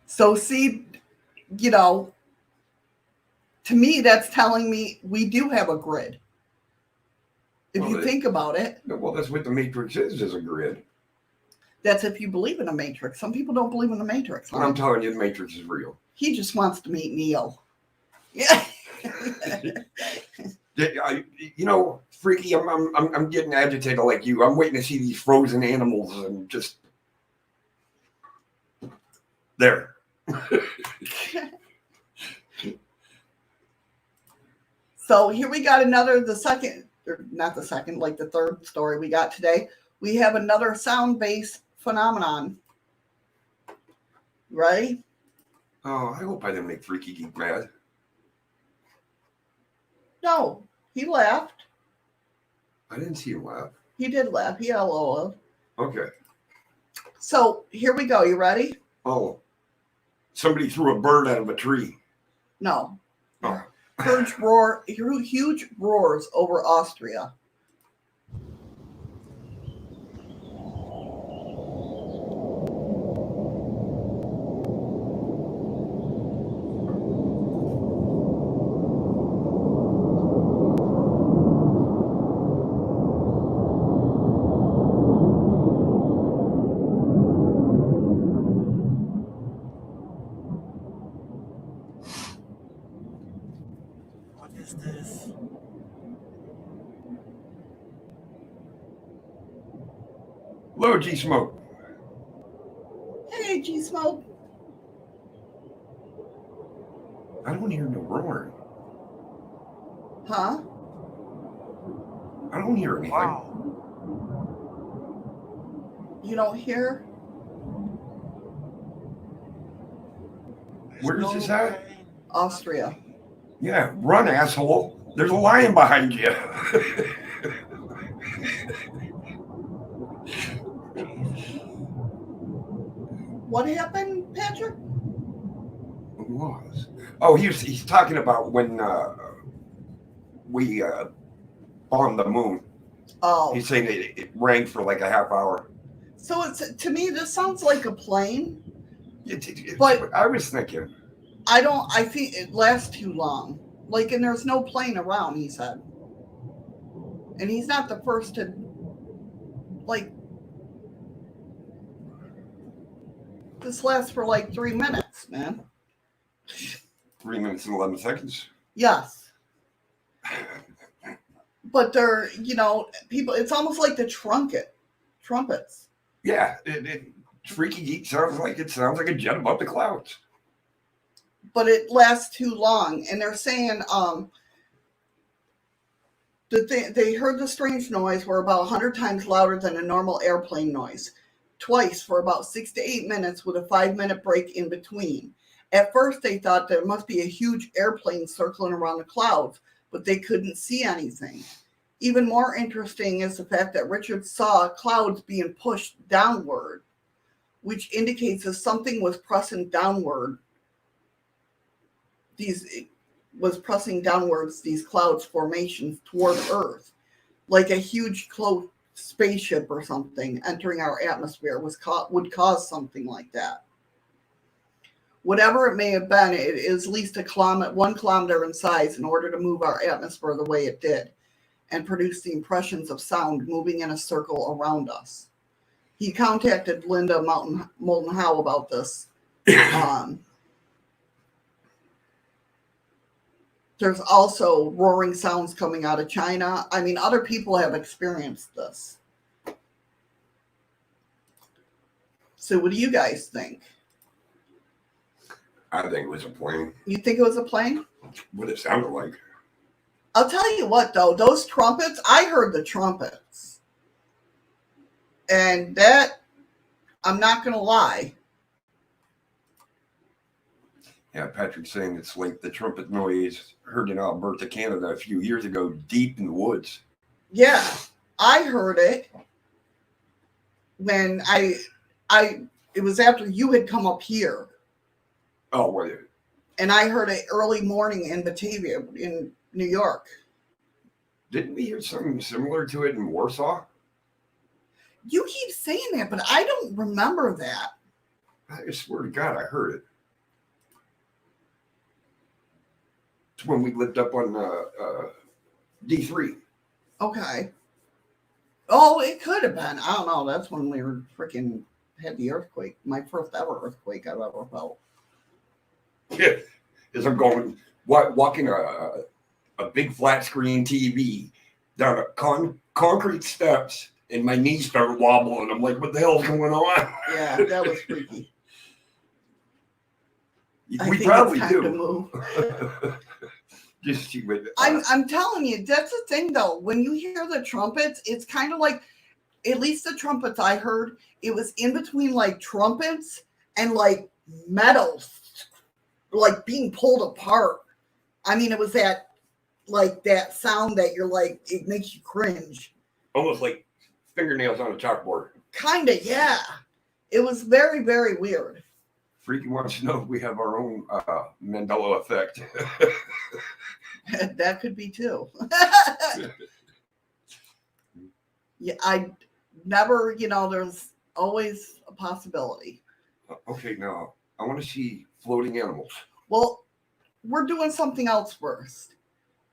So see, to me, that's telling me we do have a grid. If you think about it. Well, that's what the Matrix is a grid. That's if you believe in a Matrix. Some people don't believe in the Matrix. Well, I'm telling you, the Matrix is real. He just wants to meet Neo. Yeah. Freaky, I'm getting agitated like you. I'm waiting to see these frozen animals and just there. So here we got the third story we got today. We have another sound-based phenomenon. Ready? Oh, I hope I didn't make Freaky Geek mad. No, he laughed. I didn't see him laugh. He did laugh. He LOL'd. Okay. So here we go. You ready? Oh, somebody threw a bird out of a tree. No. Oh. Huge roars over Austria. Hello, G Smoke. Hey, G Smoke. I don't hear no roaring. Huh? I don't hear anything. Wow. You don't hear? Where is this at? Austria. Yeah, run, asshole. There's a lion behind you. What happened, Patrick? What was? Oh, he's talking about when we bombed the moon. Oh. He's saying it rang for like a half hour. So to me, this sounds like a plane. But I was thinking. I think it lasts too long. And there's no plane around, he said. And he's not the first to, this lasts for 3 minutes, man. 3 minutes and 11 seconds. Yes. But they're, people, it's almost like the trumpets. Yeah, Freaky Geek sounds like a jet above the clouds. But it lasts too long. And they're saying that they heard the strange noise were about 100 times louder than a normal airplane noise. Twice for about 6 to 8 minutes with a 5-minute break in between. At first, they thought there must be a huge airplane circling around the clouds, but they couldn't see anything. Even more interesting is the fact that Richard saw clouds being pushed downward, which indicates that something was pressing downward. These clouds formations toward Earth, like a huge spaceship or something entering our atmosphere would cause something like that. Whatever it may have been, it is at least 1 kilometer in size in order to move our atmosphere the way it did and produce the impressions of sound moving in a circle around us. He contacted Linda Moulton Howe about this. There's also roaring sounds coming out of China. I mean, other people have experienced this. So what do you guys think? I think it was a plane. You think it was a plane? What it sounded like. I'll tell you what, though, those trumpets, I heard the trumpets. And that, I'm not going to lie. Yeah, Patrick's saying it's like the trumpet noise heard in Alberta, Canada a few years ago, deep in the woods. Yeah, I heard it when it was after you had come up here. Oh, well, yeah. And I heard it early morning in Batavia, in New York. Didn't we hear something similar to it in Warsaw? You keep saying that, but I don't remember that. I swear to God, I heard it. It's when we lived up on D3. Okay. Oh, it could have been. I don't know. That's when we were freaking had the earthquake. My first ever earthquake I've ever felt. Yeah, as I'm going, walking a big flat screen TV down concrete steps, and my knees start wobbling. I'm like, what the hell's going on? Yeah, that was freaky. We probably it's time do. to move. Just see what, I'm telling you, that's the thing though. When you hear the trumpets, it's kind of like, at least the trumpets I heard, it was in between like trumpets and like metal, like being pulled apart. I mean, it was that sound that you're like, it makes you cringe. almost like fingernails on a chalkboard. Kind of, yeah. It was very, very weird. Freaky wants to know if we have our own Mandela effect. That could be too. Yeah, I never, there's always a possibility. Okay, now I want to see floating animals. Well, we're doing something else first.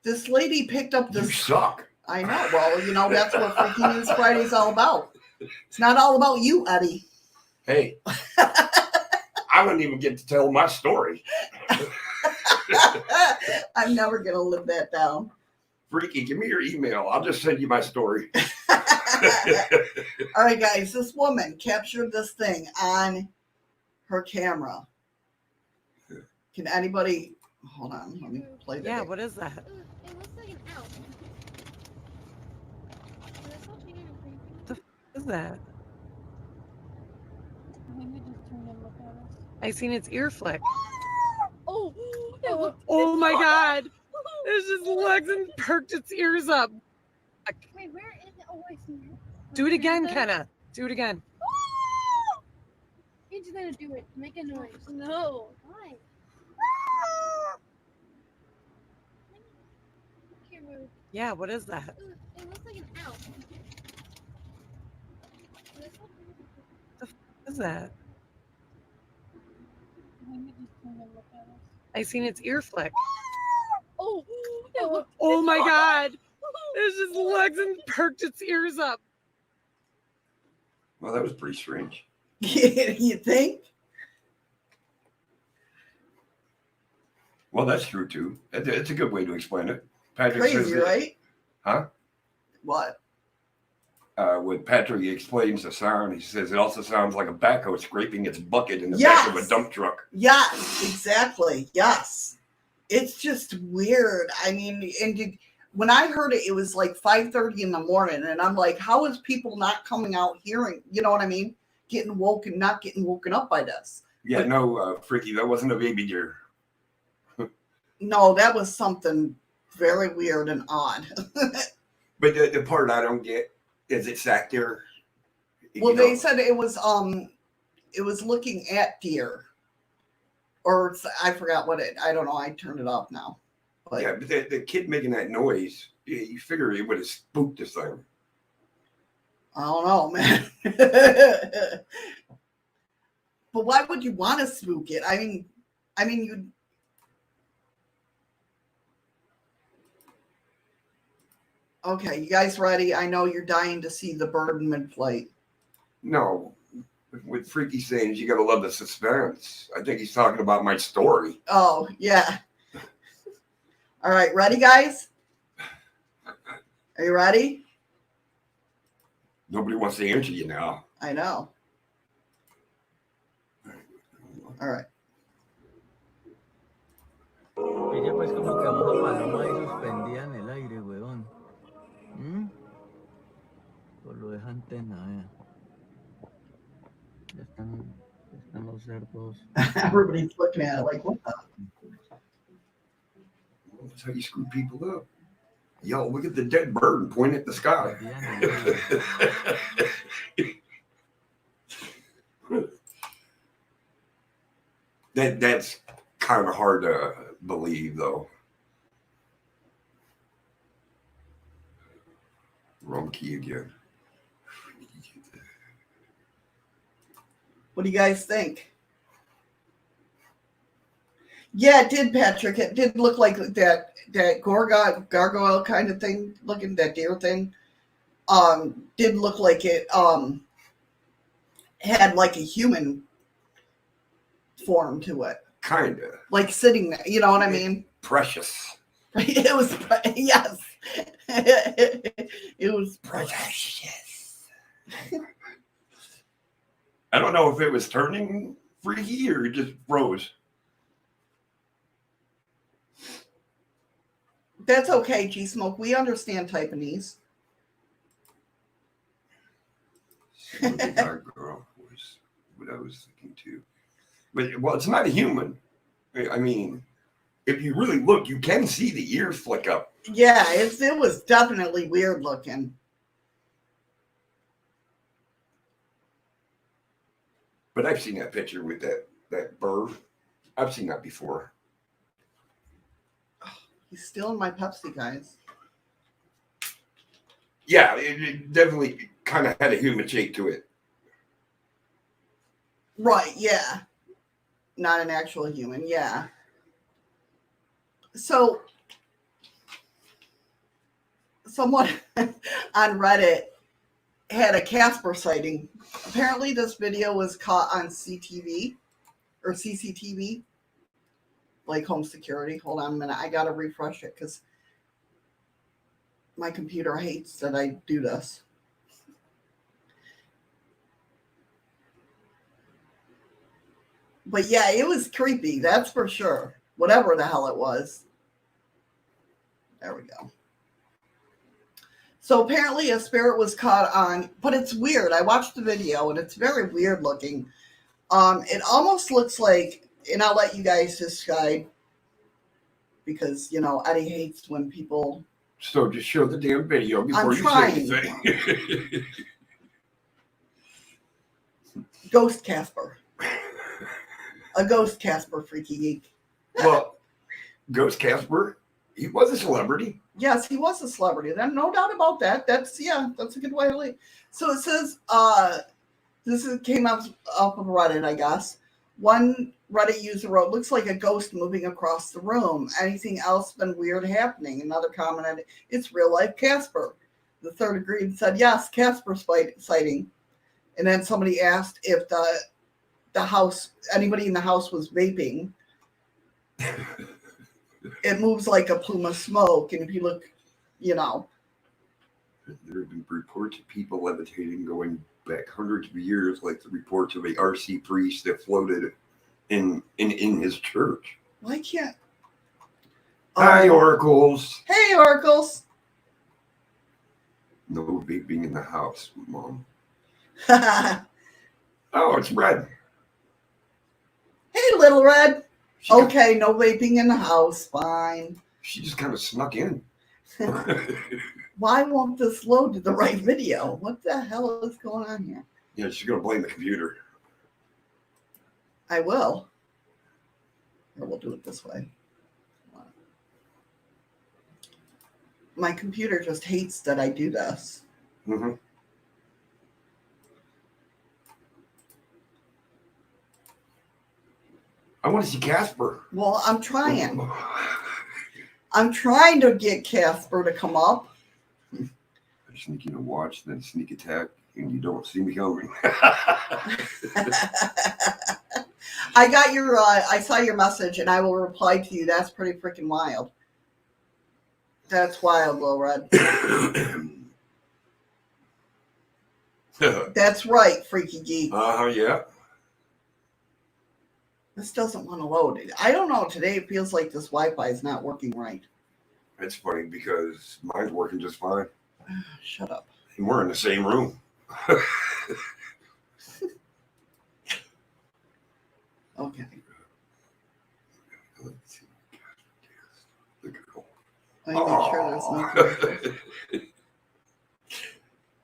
This lady picked up You this. suck. I know. Well, that's what Freaky News Friday is all about. It's not all about you, Eddie. Hey, I wouldn't even get to tell my story. I'm never going to live that down. Freaky, give me your email. I'll just send you my story. All right, guys, this woman captured this thing on her camera. Can anybody hold on? Let me play that. Yeah, what is that? It looks like an owl. What is that? I seen its ear flick. Oh, Oh my god! It just looks and perked its ears up. wait, where is it? Oh, I see it. Do it again, Kenna. Do it again. You're just gonna do it. Make a noise. No. Why? Okay, move. Yeah, what is that? It looks like an owl. What is that? I seen its ear flick. Oh, Oh my god! It just looks and perked its ears up. Well, that was pretty strange. You think? Well, that's true, too. It's a good way to explain it. Patrick says Crazy, that, right? Huh? What? When Patrick explains the sound, he says it also sounds like a backhoe scraping its bucket in the back of a dump truck. Yes, exactly. Yes. It's just weird. I mean, when I heard it, it was like 5:30 in the morning, and I'm like, how is people not coming out hearing? You know what I mean? Not getting woken up by this. Yeah, but, no, Freaky, that wasn't a baby deer. No, that was something very weird and odd. But the part I don't get is it sat there. Well, they said it was looking at deer, or I forgot I don't know. I turned it off now. But yeah, but the kid making that noise, you figure it would have spooked this thing. I don't know, man. But why would you want to spook it? I mean, you. Okay, you guys ready? I know you're dying to see the bird mid-flight. No, with Freaky saying you gotta love the suspense. I think he's talking about my story. Oh, yeah. All right, ready, guys? Are you ready? Nobody wants to answer you now. I know. All right. Ella pues como que una paloma ahí suspendida en el aire, weón. Pues lo dejan tenada. Ya están los cerdos. Everybody's looking at it like, what the? That's how you screw people up. Yo, look at the dead bird and point at the sky. That's kind of hard to believe, though. Wrong key again. What do you guys think? Yeah, it did, Patrick. It did look like that gargoyle kind of thing, looking that deer thing. Did look like it had like a human form to it. Kinda. Like sitting there, you know what I mean? Precious. It was, yes. It was Precious. I don't know if it was turning freaky or it just froze. That's okay, G-Smoke. We understand Taiwanese. Our girl was what I was thinking too. But, well, it's not a human. I mean, if you really look, you can see the ears flick up. Yeah, it was definitely weird looking. But I've seen that picture with that bird. I've seen that before. He's stealing my Pepsi, guys. Yeah, it definitely kind of had a human shape to it. Right, yeah. Not an actual human, yeah. So, someone on Reddit had a Casper sighting. Apparently, this video was caught on CTV or CCTV, like home security. Hold on a minute. I got to refresh it because my computer hates that I do this. But yeah, it was creepy. That's for sure. Whatever the hell it was. There we go. So apparently a spirit was caught on, but it's weird. I watched the video and it's very weird looking. It almost looks like, and I'll let you guys decide because, you know, Eddie hates when people. So just show the damn video before you say anything. Ghost Casper. A ghost Casper, freaky geek. Well, Ghost Casper, he was a celebrity. Yes, he was a celebrity. There's no doubt about that. That's a good way to leave. So it says, came up of Reddit, I guess. One Reddit user wrote, looks like a ghost moving across the room. Anything else been weird happening? Another commented, it's real life Casper. The third agreed and said, yes, Casper sighting. And then somebody asked if the house, anybody in the house was vaping. It moves like a plume of smoke, and if you look, you know. There have been reports of people levitating going back hundreds of years, like the reports of a RC priest that floated in his church. Why can't? Hi, oracles. Hey, oracles. No vaping in the house, Mom. Hey, Oh, it's Red. Little Red. She Okay, no vaping in the house. Fine. She just kind of snuck in. Why won't this load to the right video? What the hell is going on here? Yeah, she's going to blame the computer. I will. Or we'll do it this way. My computer just hates that I do this. Mm-hmm. I want to see Casper. Well, I'm trying. I'm trying to get Casper to come up. I sneak in a watch, then sneak attack, and you don't see me coming. I got your, I saw your message, and I will reply to you. That's pretty freaking wild. That's wild, Lil Red. That's right, Freaky Geek. Yeah. This doesn't want to load. I don't know. Today it feels like this Wi-Fi is not working right. It's funny because mine's working just fine. Shut up. And we're in the same room. Okay. Let's see. Look at go. I make sure there's no commercials.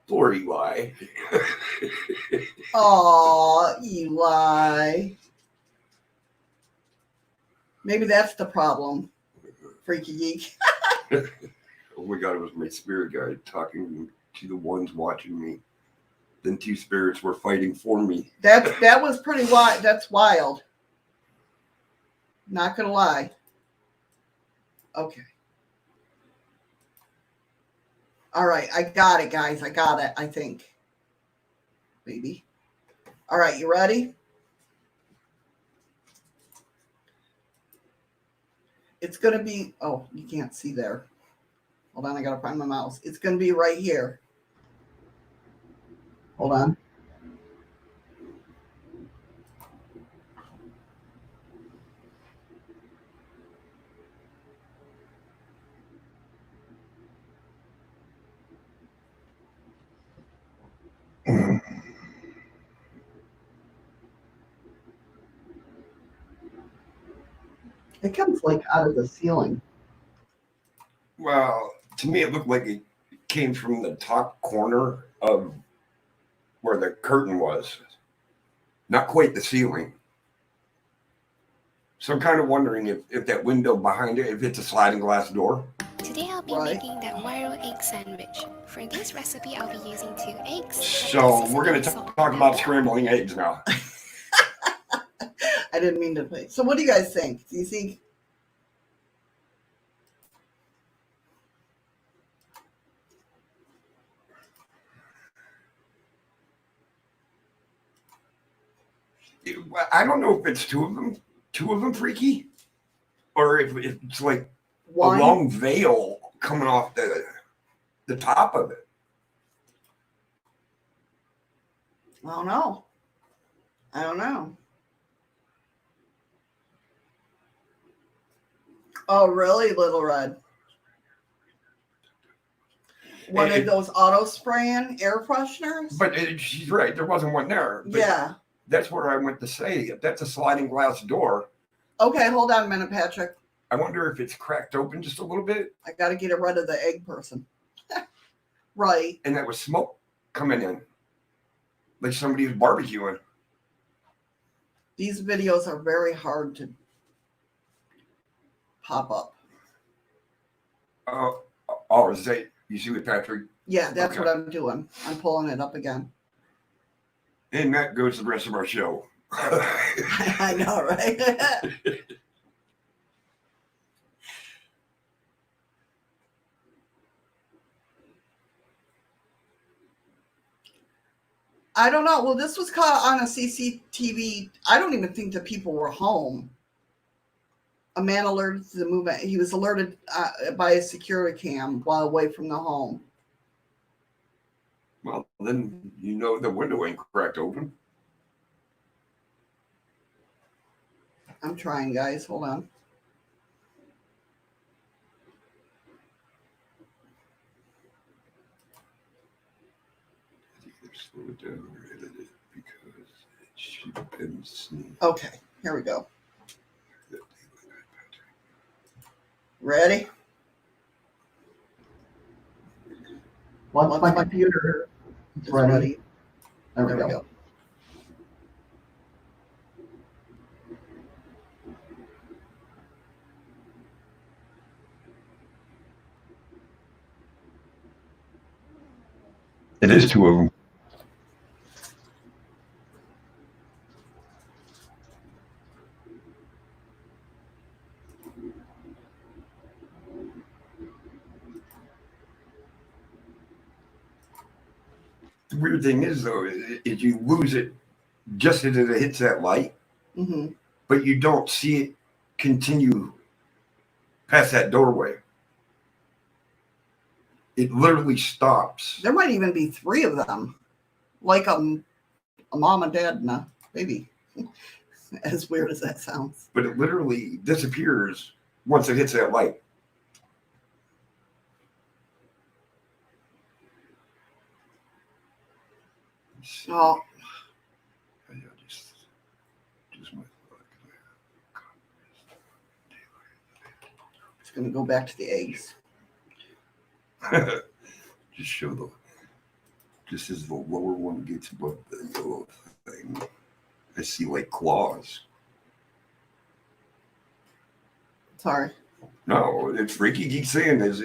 Poor Eli. Aw, Eli. Maybe that's the problem, Freaky Geek. Oh my God, it was my spirit guide talking to the ones watching me. Then two spirits were fighting for me. That was pretty wild. That's wild. Not gonna lie. Okay. All right, I got it, guys. I got it, I think. Maybe. All right, you ready? It's going to be, oh, you can't see there. Hold on, I got to find my mouse. It's going to be right here. Hold on. It comes like out of the ceiling. Well, to me, it looked like it came from the top corner of where the curtain was. Not quite the ceiling. So I'm kind of wondering if that window behind it, if it's a sliding glass door. Today I'll be making that wild egg sandwich. For this recipe, I'll be using 2 eggs. So we're going to talk about scrambling eggs now. I didn't mean to play. So what do you guys think? Do you think? I don't know if it's two of them freaky, or if it's like One? a long veil coming off the top of it. I don't know. I don't know. Oh, really, Little Red? One of those auto spraying air fresheners? But she's right. There wasn't one there. But Yeah. That's where I went to say, if that's a sliding glass door. Okay, hold on a minute, Patrick. I wonder if it's cracked open just a little bit. I got to get rid of the egg person. Right. And that was smoke coming in. Like somebody was barbecuing. These videos are very hard to pop up. Is that, you see with Patrick? Yeah, that's Okay. what I'm doing. I'm pulling it up again. And that goes the rest of our show. I know, right? I don't know. Well, this was caught on a CCTV. I don't even think the people were home. A man alerted to the movement. He was alerted by a security cam while away from the home. Well, then you know the window ain't cracked open. I'm trying, guys. Hold on. I think they've slowed it down or edited it because it should have been seen. Okay, here we go. Ready? Once my computer is ready. There we go. It is two of them. The weird thing is, though, is you lose it just as it hits that light, Mm-hmm. but you don't see it continue past that doorway. It literally stops. There might even be 3 of them, like a mom and dad and a baby. As weird as that sounds. But it literally disappears once it hits that light. Oh, Just my it's going to go back to the eggs. just show the, just as the lower one gets above the yellow thing, I see like claws. Sorry. No, it's Freaky Geek saying is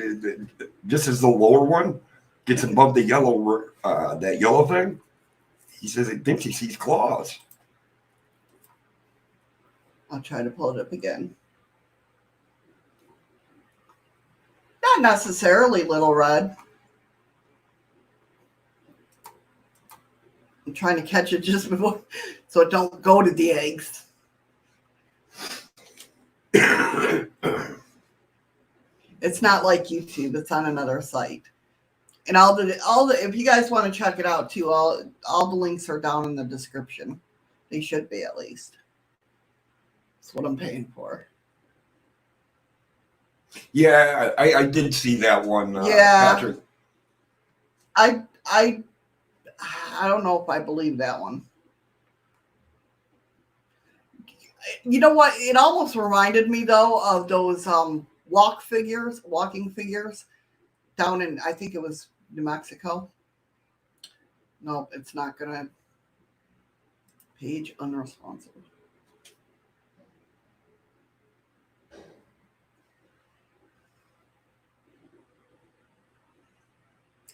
just as the lower one gets above the yellow, that yellow thing, he says he thinks he sees claws. I'll try to pull it up again. Not necessarily, Little Red. I'm trying to catch it just before, so it don't go to the eggs. It's not like YouTube. It's on another site. And if you guys want to check it out too, all the links are down in the description. They should be, at least. That's what I'm paying for. Yeah, I did see that one. Yeah. Patrick. I don't know if I believe that one. You know what? It almost reminded me though of those walking figures down in, I think it was New Mexico. No, it's not gonna. Page unresponsive.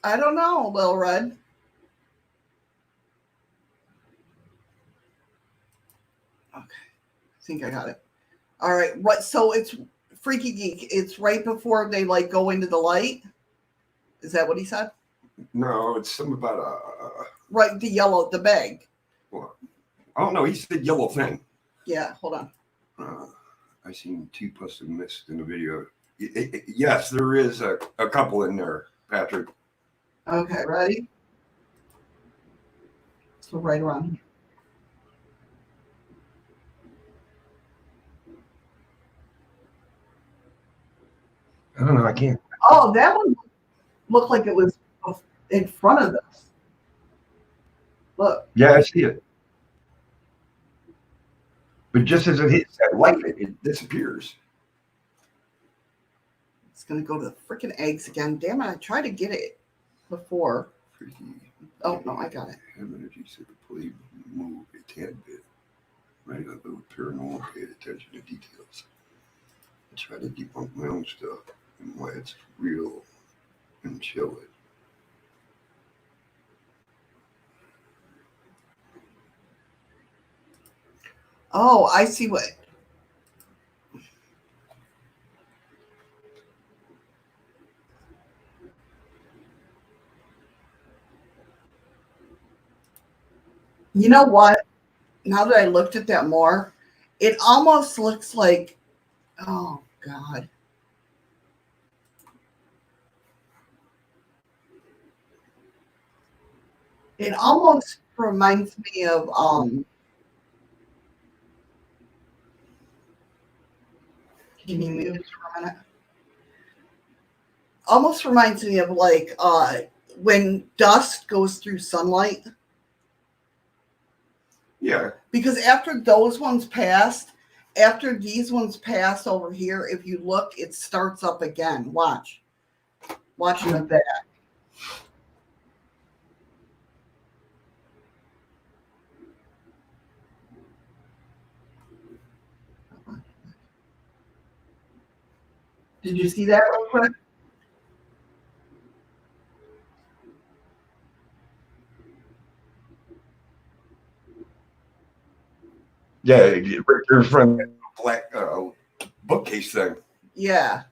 I don't know, Lil Red. Okay, I think I got it. All right, what? So it's Freaky Geek. It's right before they like go into the light. Is that what he said? No, it's something about Right, the bag. Well, I don't know. He said yellow thing. Yeah, hold on. I seen 2 plus and missed in the video. Yes, there is a couple in there, Patrick. Okay, ready? So right around here. I don't know. I can't. Oh, that one looked like it was in front of us. Look. Yeah, I see it. But just as it hits that light, it disappears. It's going to go to the freaking eggs again. Damn it, I tried to get it before. Oh, no, I got it. Have energy so the play move a tad bit. Right, a little paranormal, pay attention to details. I try to debunk my own stuff and why it's real and show it. Oh, I see what. You know what? Now that I looked at that more, it almost looks like, oh, God. It almost reminds me of, can you mute it for a minute? Almost reminds me of like when dust goes through sunlight. Yeah. Because after those ones passed, after these ones pass over here, if you look, it starts up again. Watch. Watch in the back. Did you see that real quick? Yeah, you're from the black bookcase thing. Yeah.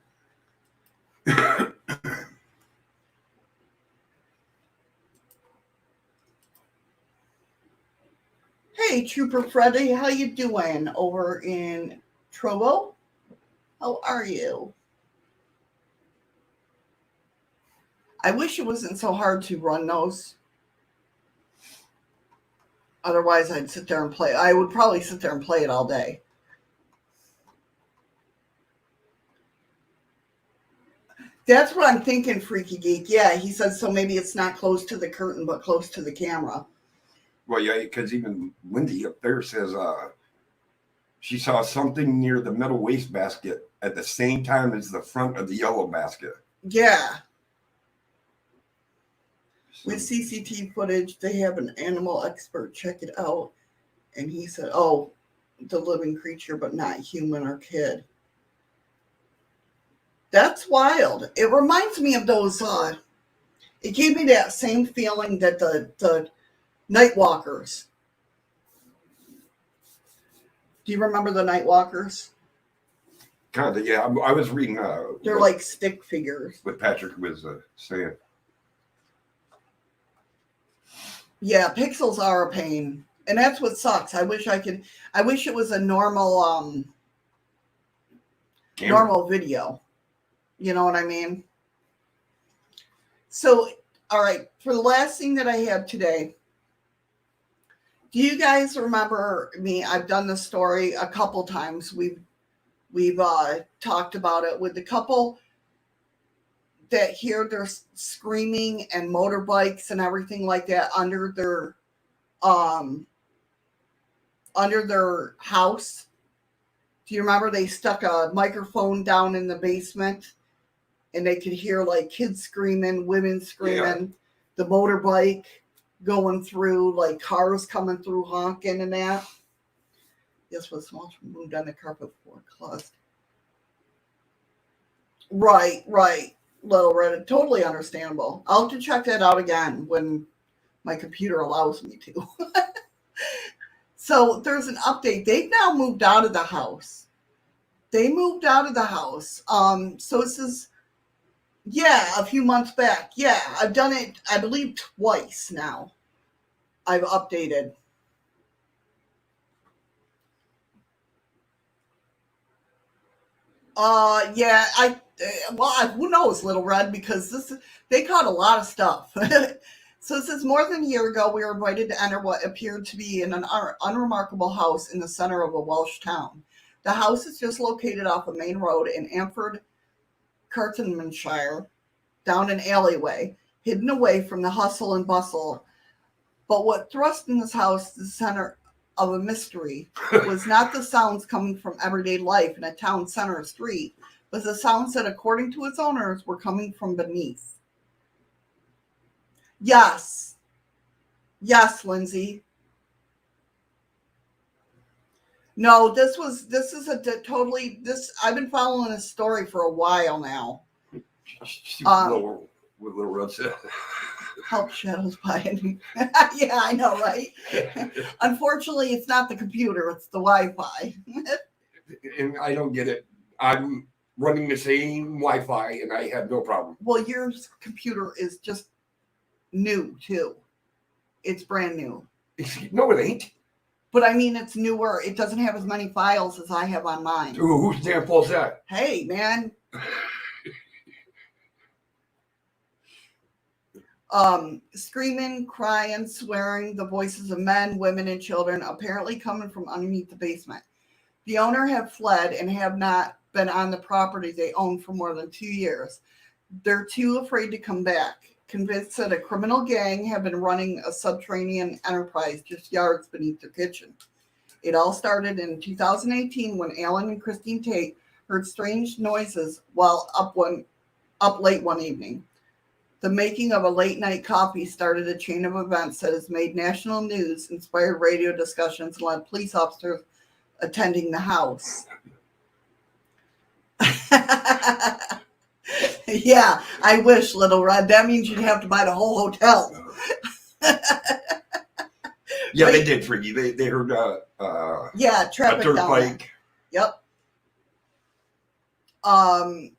Hey, Trooper Freddy, how you doing over in Trovo? How are you? I wish it wasn't so hard to run those. Otherwise, I'd sit there and play. I would probably sit there and play it all day. That's what I'm thinking, Freaky Geek. Yeah, he said so. Maybe it's not close to the curtain, but close to the camera. Well, yeah, because even Wendy up there says she saw something near the middle wastebasket at the same time as the front of the yellow basket. Yeah. So, With CCTV footage, they have an animal expert check it out. And he said, oh, the living creature, but not human or kid. That's wild. It reminds me of those, it gave me that same feeling that the Night Walkers. Do you remember the Night Walkers? kind of, yeah. I was reading. They're like stick figures. What Patrick was saying. Yeah, pixels are a pain. And that's what sucks. I wish it was a normal normal video. You know what I mean? So, all right, for the last thing that I have today, do you guys remember me? I've done this story a couple times. We've talked about it with the couple that hear their screaming and motorbikes and everything like that under their house. Do you remember they stuck a microphone down in the basement and they could hear like kids screaming, women screaming, the motorbike going through, like cars coming through honking and that? Yes, was small moved on the carpet for closet. Right. Little Red, totally understandable. I'll have to check that out again when my computer allows me to. So there's an update. They've now moved out of the house. So this is, a few months back. Yeah, I've done it, I believe, twice now. I've updated. Who knows, Little Red, because they caught a lot of stuff. So it says, more than a year ago, we were invited to enter what appeared to be an unremarkable house in the center of a Welsh town. The house is just located off a main road in Amford, Carmarthenshire, down an alleyway, hidden away from the hustle and bustle. But what thrust in this house to the center of a mystery was not the sounds coming from everyday life in a town center street, but the sounds that, according to its owners, were coming from beneath. Yes, Lindsay. No, I've been following this story for a while now. What Little Red said. Help shadows by any. Yeah, I know, right? Unfortunately, it's not the computer, it's the Wi-Fi. And I don't get it. I'm running the same Wi-Fi and I have no problem. Well, your computer is just new, too. It's brand new. No, it ain't. But I mean, it's newer. It doesn't have as many files as I have on mine. Ooh, whose damn fault is that? Hey, man. Screaming, crying, swearing, the voices of men, women, and children apparently coming from underneath the basement. The owner have fled and have not been on the property they own for more than 2 years. They're too afraid to come back, convinced that a criminal gang have been running a subterranean enterprise just yards beneath their kitchen. It all started in 2018 when Alan and Christine Tate heard strange noises while up late one evening. The making of a late-night coffee started a chain of events that has made national news, inspired radio discussions, and led police officers attending the house. Yeah, I wish, Little Red. That means you'd have to buy the whole hotel. Yeah, they did, Freaky. They heard traffic a dirt down bike. There. Yep.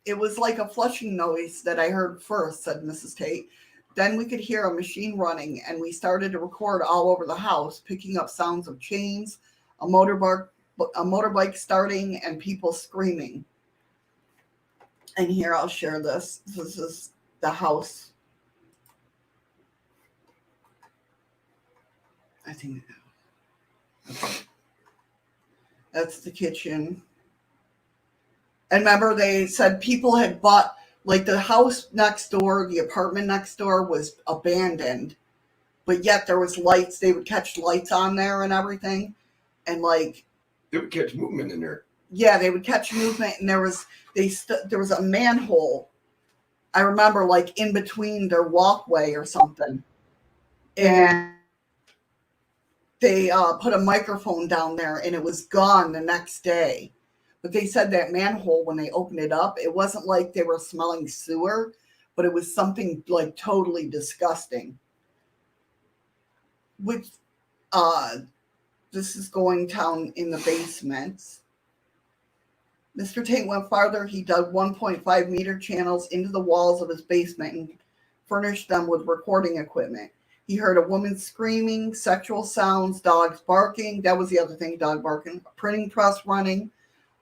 It was like a flushing noise that I heard first, said Mrs. Tate. then we could hear a machine running, and we started to record all over the house, picking up sounds of chains, a motorbike starting, and people screaming. And here, I'll share this. This is the house. I think that's the kitchen. And remember, they said people had bought, like, the house next door, the apartment next door was abandoned, but yet there was lights. They would catch lights on there and everything. And, like, They would catch movement in there. yeah, they would catch movement, and there was a manhole, I remember, like, in between their walkway or something. And they put a microphone down there, and it was gone the next day. But they said that manhole, when they opened it up, it wasn't like they were smelling sewer, but it was something, like, totally disgusting. Which, this is going down in the basement. Mr. Tate went farther. He dug 1.5 meter channels into the walls of his basement and furnished them with recording equipment. He heard a woman screaming, sexual sounds, dogs barking. That was the other thing, dog barking. A printing press running,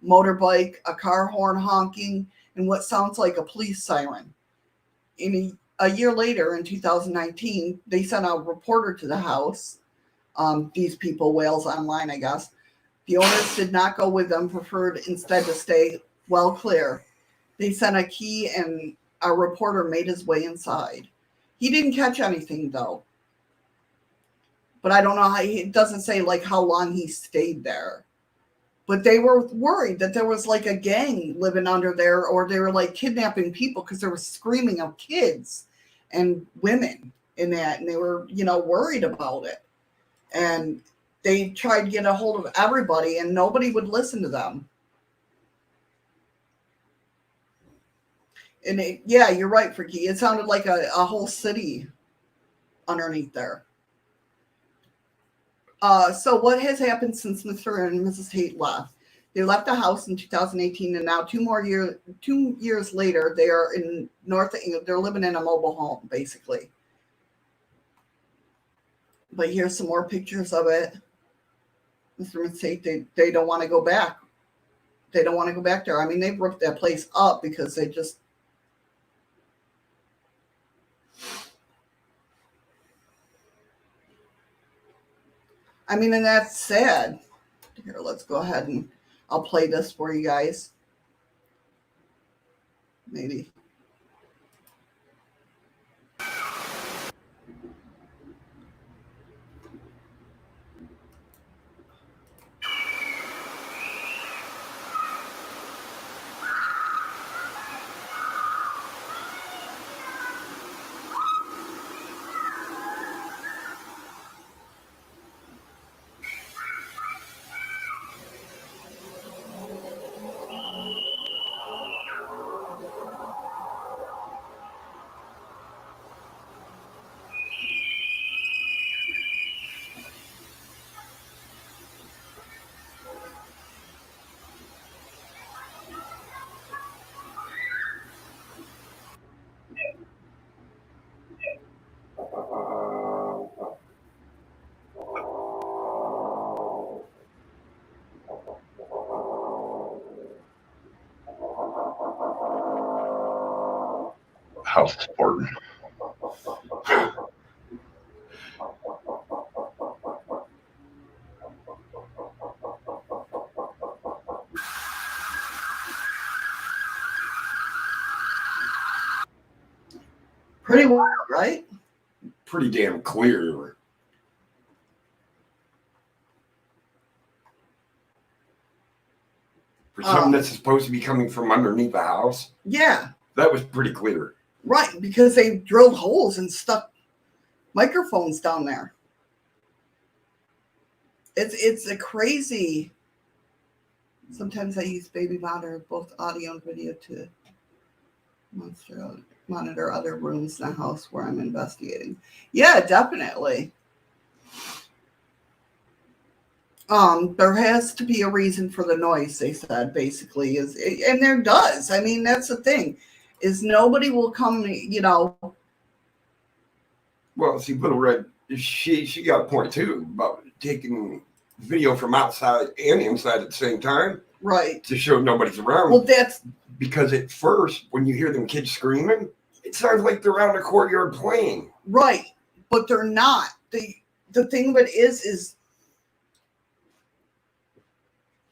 motorbike, a car horn honking, and what sounds like a police siren. A year later, in 2019, they sent a reporter to the house. These people, Wales Online, I guess. The owners did not go with them, preferred instead to stay well clear. They sent a key, and a reporter made his way inside. He didn't catch anything, though. But I don't know how, it doesn't say, like, how long he stayed there. But they were worried that there was, like, a gang living under there, or they were, like, kidnapping people because there was screaming of kids and women in that, and they were, worried about it. And they tried to get a hold of everybody, and nobody would listen to them. And yeah, you're right, Freaky. It sounded like a whole city underneath there. So what has happened since Mr. and Mrs. Tate left? They left the house in 2018, and now 2 years later, they are in North England. They're living in a mobile home, basically. But here's some more pictures of it. Mr. and Mrs. Tate, they don't want to go back. They don't want to go back there. I mean, they've ripped that place up because they just... I mean, and that's sad. Here, let's go ahead and I'll play this for you guys. Maybe. House is important. Pretty wild, right? Pretty damn clear. For something that's supposed to be coming from underneath the house. Yeah. That was pretty clear. Right, because they drilled holes and stuck microphones down there. It's a crazy... Sometimes I use baby monitor, both audio and video, to monitor other rooms in the house where I'm investigating. Yeah, definitely. There has to be a reason for the noise, they said, basically. And there does. I mean, that's the thing, is nobody will come, Well, see, Little Red, she got a point too about taking video from outside and inside at the same time Right. to show nobody's around. Well, that's because at first, when you hear them kids screaming, it sounds like they're out in the courtyard playing. right, but they're not. The thing of it is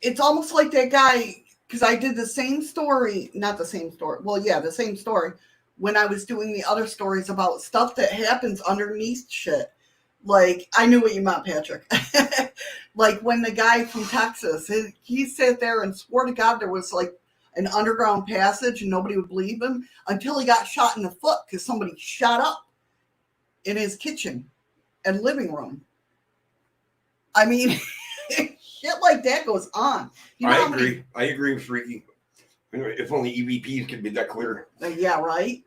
it's almost like that guy, because I did the same story, not the same story. Well, yeah, the same story when I was doing the other stories about stuff that happens underneath shit. Like, I knew what you meant, Patrick. Like when the guy from Texas, he sat there and swore to God there was like an underground passage and nobody would believe him until he got shot in the foot because somebody shot up in his kitchen and living room. I mean, shit like that goes on. You know I agree with Freaky. If only EVPs could be that clear. Yeah, right?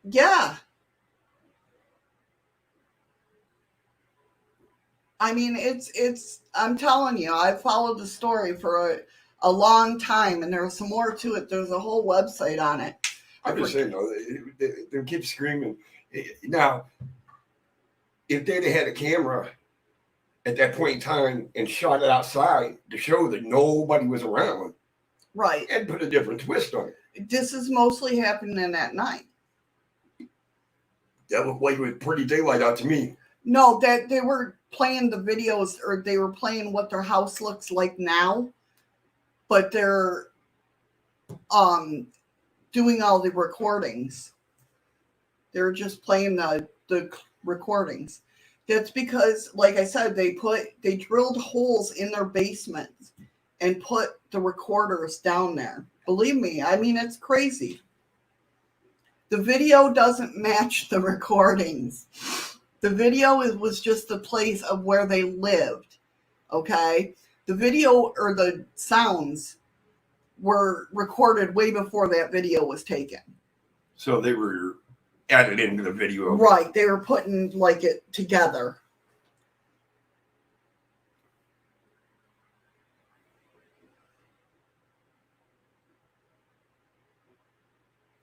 Yeah. I mean, it's, I'm telling you, I followed the story for a long time, and there's some more to it. There's a whole website on it. I'm just saying, though, they keep screaming. Now, if they'd have had a camera at that point in time and shot it outside to show that nobody was around, right, and put a different twist on it. This is mostly happening at night. That looked like it was pretty daylight out to me. No, that they were playing the videos, or they were playing what their house looks like now, but they're doing all the recordings. They're just playing the recordings. That's because, like I said, they drilled holes in their basements and put the recorders down there. Believe me, I mean, it's crazy. The video doesn't match the recordings. The video was just the place of where they lived, okay? The video or the sounds were recorded way before that video was taken. So they were added into the video. Right, they were putting like it together.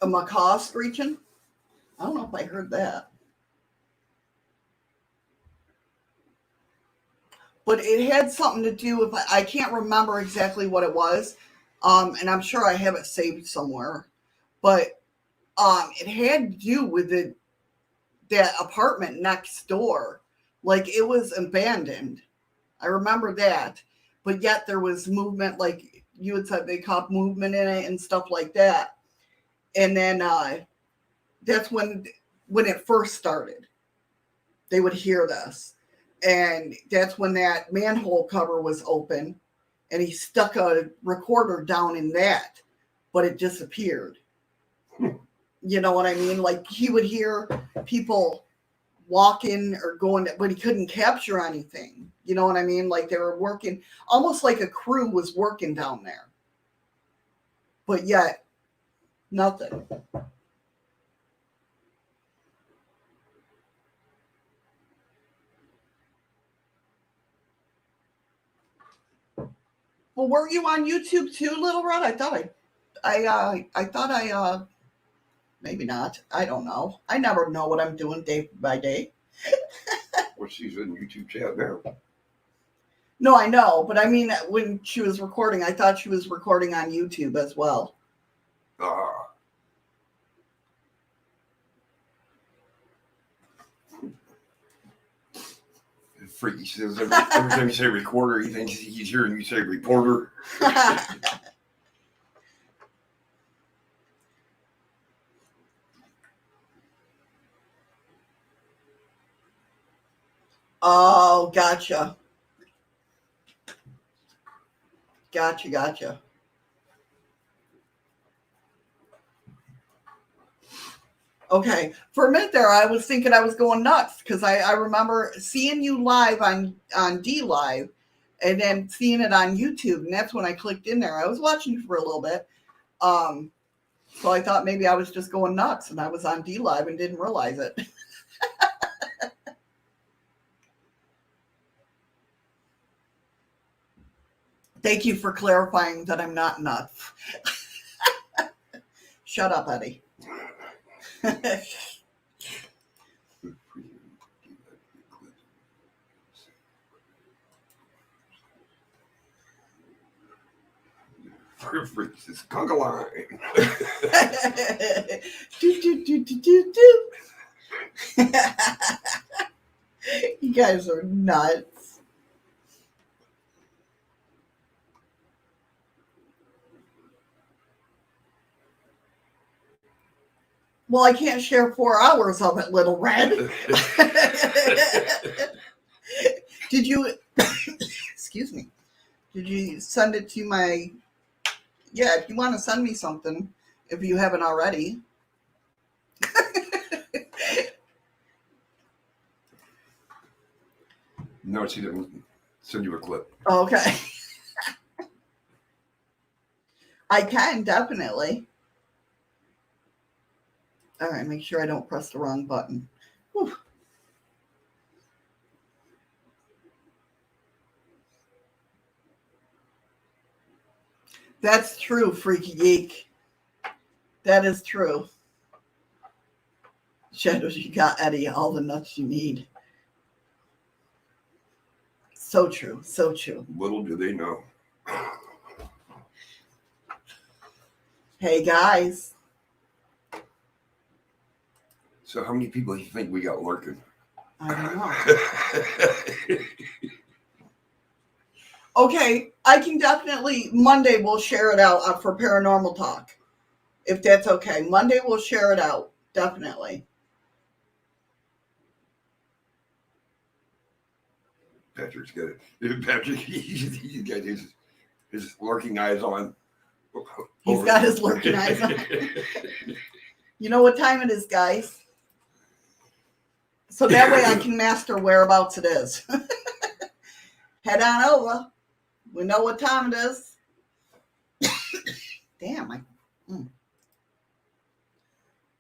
A macaw screeching? I don't know if I heard that. But it had something to do with, I can't remember exactly what it was. And I'm sure I have it saved somewhere. But it had to do with that apartment next door. Like, it was abandoned. I remember that. But yet there was movement, like you had said, they caught movement in it and stuff like that. And then that's when it first started. They would hear this. And that's when that manhole cover was open. And he stuck a recorder down in that. But it disappeared. You know what I mean? Like, he would hear people walking or going, but he couldn't capture anything. You know what I mean? Like, they were working, almost like a crew was working down there. But yet, nothing. Well, were you on YouTube too, Little Red? I thought I maybe not. I don't know. I never know what I'm doing day by day. Well, she's in YouTube chat now. No, I know, but I mean, when she was recording, I thought she was recording on YouTube as well. Freaky says every time you say recorder, he thinks he's hearing you say reporter. Oh, gotcha. Gotcha. Okay. For a minute there, I was thinking I was going nuts because I remember seeing you live on dlive and then seeing it on YouTube. And that's when I clicked in there. I was watching you for a little bit. So I thought maybe I was just going nuts and I was on dlive and didn't realize it. Thank you for clarifying that I'm not nuts. Shut up, Eddie. Freaks is conga line. Do. You guys are nuts. Well, I can't share 4 hours of it, Little Red. Did you, excuse me, did you send it to my, yeah, if you want to send me something, if you haven't already. No, she didn't send you a clip. Okay. I can, definitely. All right, make sure I don't press the wrong button. Whew. That's true, Freaky Geek. That is true. Shadows, you got Eddie, all the nuts you need. So true, so true. Little do they know. Hey, guys. So how many people do you think we got lurking? I don't know. Okay, I can definitely, Monday we'll share it out for Paranormal Talk. If that's okay. Monday we'll share it out. Definitely. Patrick's got it. Patrick, he's got his lurking eyes on. He's got his lurking eyes on. You know what time it is, guys? So that way I can master whereabouts it is. Head on over. We know what time it is. Damn,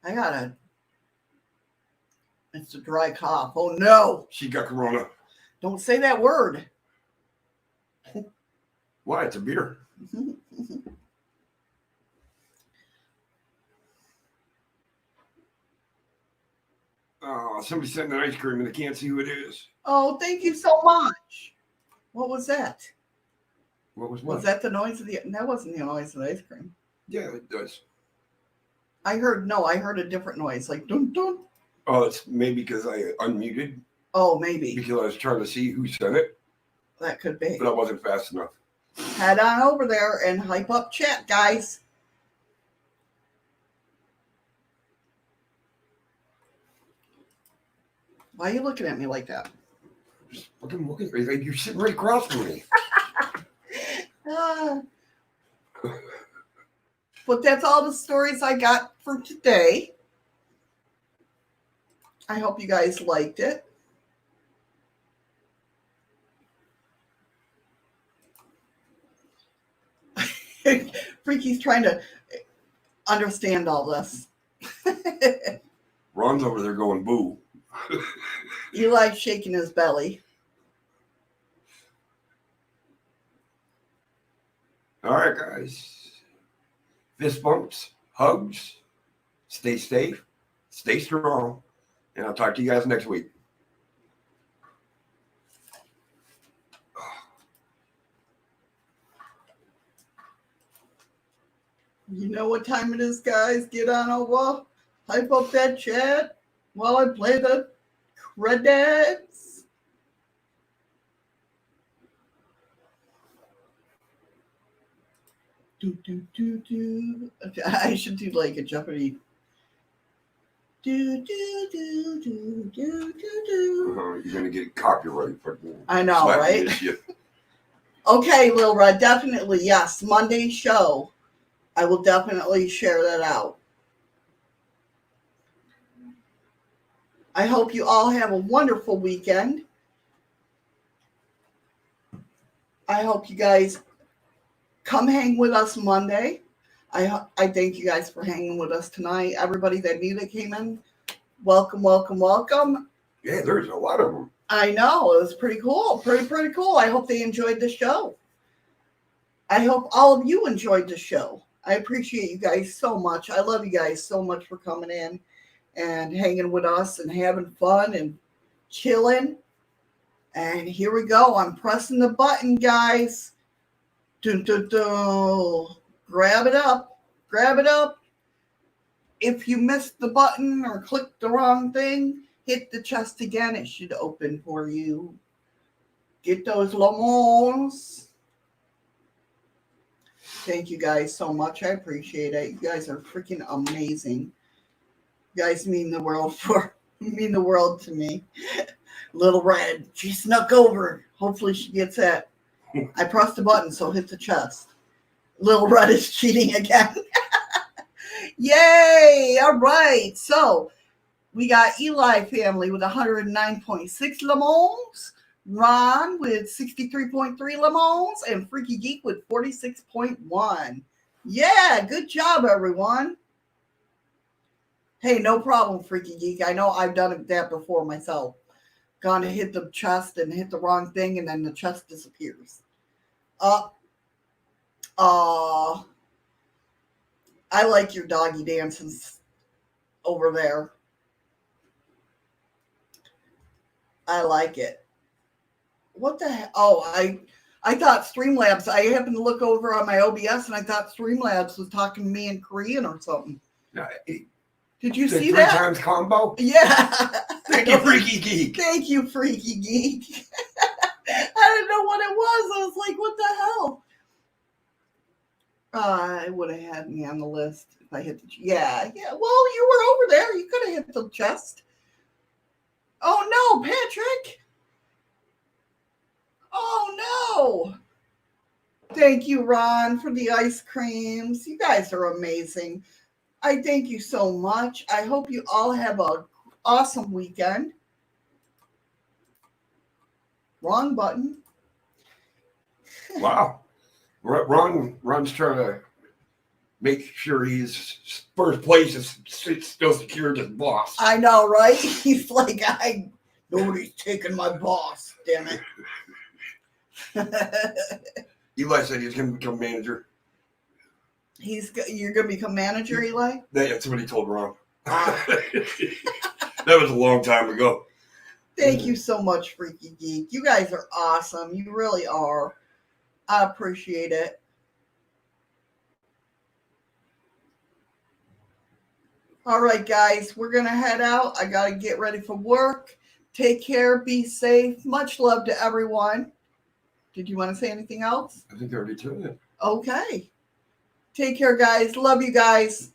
I got it's a dry cough. Oh no. She got corona. Don't say that word. Why? It's a beer. Oh, somebody sent an ice cream and I can't see who it is. Oh, thank you so much. What was that? What was what? Was that the noise of that wasn't the noise of the ice cream. Yeah, it does. I heard a different noise, like dun dun. Oh, it's maybe because I unmuted. Oh, maybe. Because I was trying to see who sent it. That could be. But I wasn't fast enough. Head on over there and hype up chat, guys. Why are you looking at me like that? Just fucking looking. You're sitting right across from me. But that's all the stories I got for today. I hope you guys liked it. Freaky's trying to understand all this. Ron's over there going boo. Eli's shaking his belly. All right, guys. Fist bumps, hugs. Stay safe, stay strong, and I'll talk to you guys next week. You know what time it is, guys? Get on over, hype up that chat while I play the credits. Do. Okay, I should do like a Jeopardy. Do. You're gonna get copyright for I know, right? Okay, Lil Red, definitely yes. Monday's show. I will definitely share that out. I hope you all have a wonderful weekend. I hope you guys come hang with us Monday. I thank you guys for hanging with us tonight. Everybody that knew that came in, welcome. Yeah, there's a lot of them. I know. It was pretty cool. Pretty cool. I hope they enjoyed the show. I hope all of you enjoyed the show. I appreciate you guys so much. I love you guys so much for coming in and hanging with us and having fun and chilling. And here we go. I'm pressing the button, guys. Dun, dun, dun. Grab it up. Grab it up. If you missed the button or clicked the wrong thing, hit the chest again. It should open for you. Get those lemons. Thank you guys so much. I appreciate it. You guys are freaking amazing. You guys mean the world to me. Little Red, she snuck over. Hopefully she gets that. I pressed the button, so hit the chest. Little Red is cheating again. Yay! All right. So we got Eli family with 109.6 lemons. Ron with 63.3 lemons, and Freaky Geek with 46.1. Yeah, good job, everyone. Hey, no problem, Freaky Geek. I know I've done that before myself. Gone to hit the chest and hit the wrong thing, and then the chest disappears. I like your doggy dances over there. I like it. What the heck? Oh, I thought Streamlabs, I happened to look over on my OBS and I thought Streamlabs was talking to me in Korean or something. Did you see that? 3 times combo? Yeah. Thank you, Freaky Geek. Thank you, Freaky Geek. I didn't know what it was. I was like, what the hell? It would have had me on the list if I hit the... Yeah. Well, you were over there. You could have hit the chest. Oh, no, Patrick. Oh, no. Thank you, Ron, for the ice creams. You guys are amazing. I thank you so much. I hope you all have an awesome weekend. Wrong button. Wow. Ron's trying to make sure he's first place is still secured as boss. I know, right? He's like, nobody's taking my boss, damn it. Eli said he's going to become manager. You're going to become manager, Eli? That's what he told Ron. That was a long time ago. Thank you so much, Freaky Geek. You guys are awesome. You really are. I appreciate it. All right, guys, we're going to head out. I got to get ready for work. Take care. Be safe. Much love to everyone. Did you want to say anything else? I think I already told it. Okay. Take care, guys. Love you guys.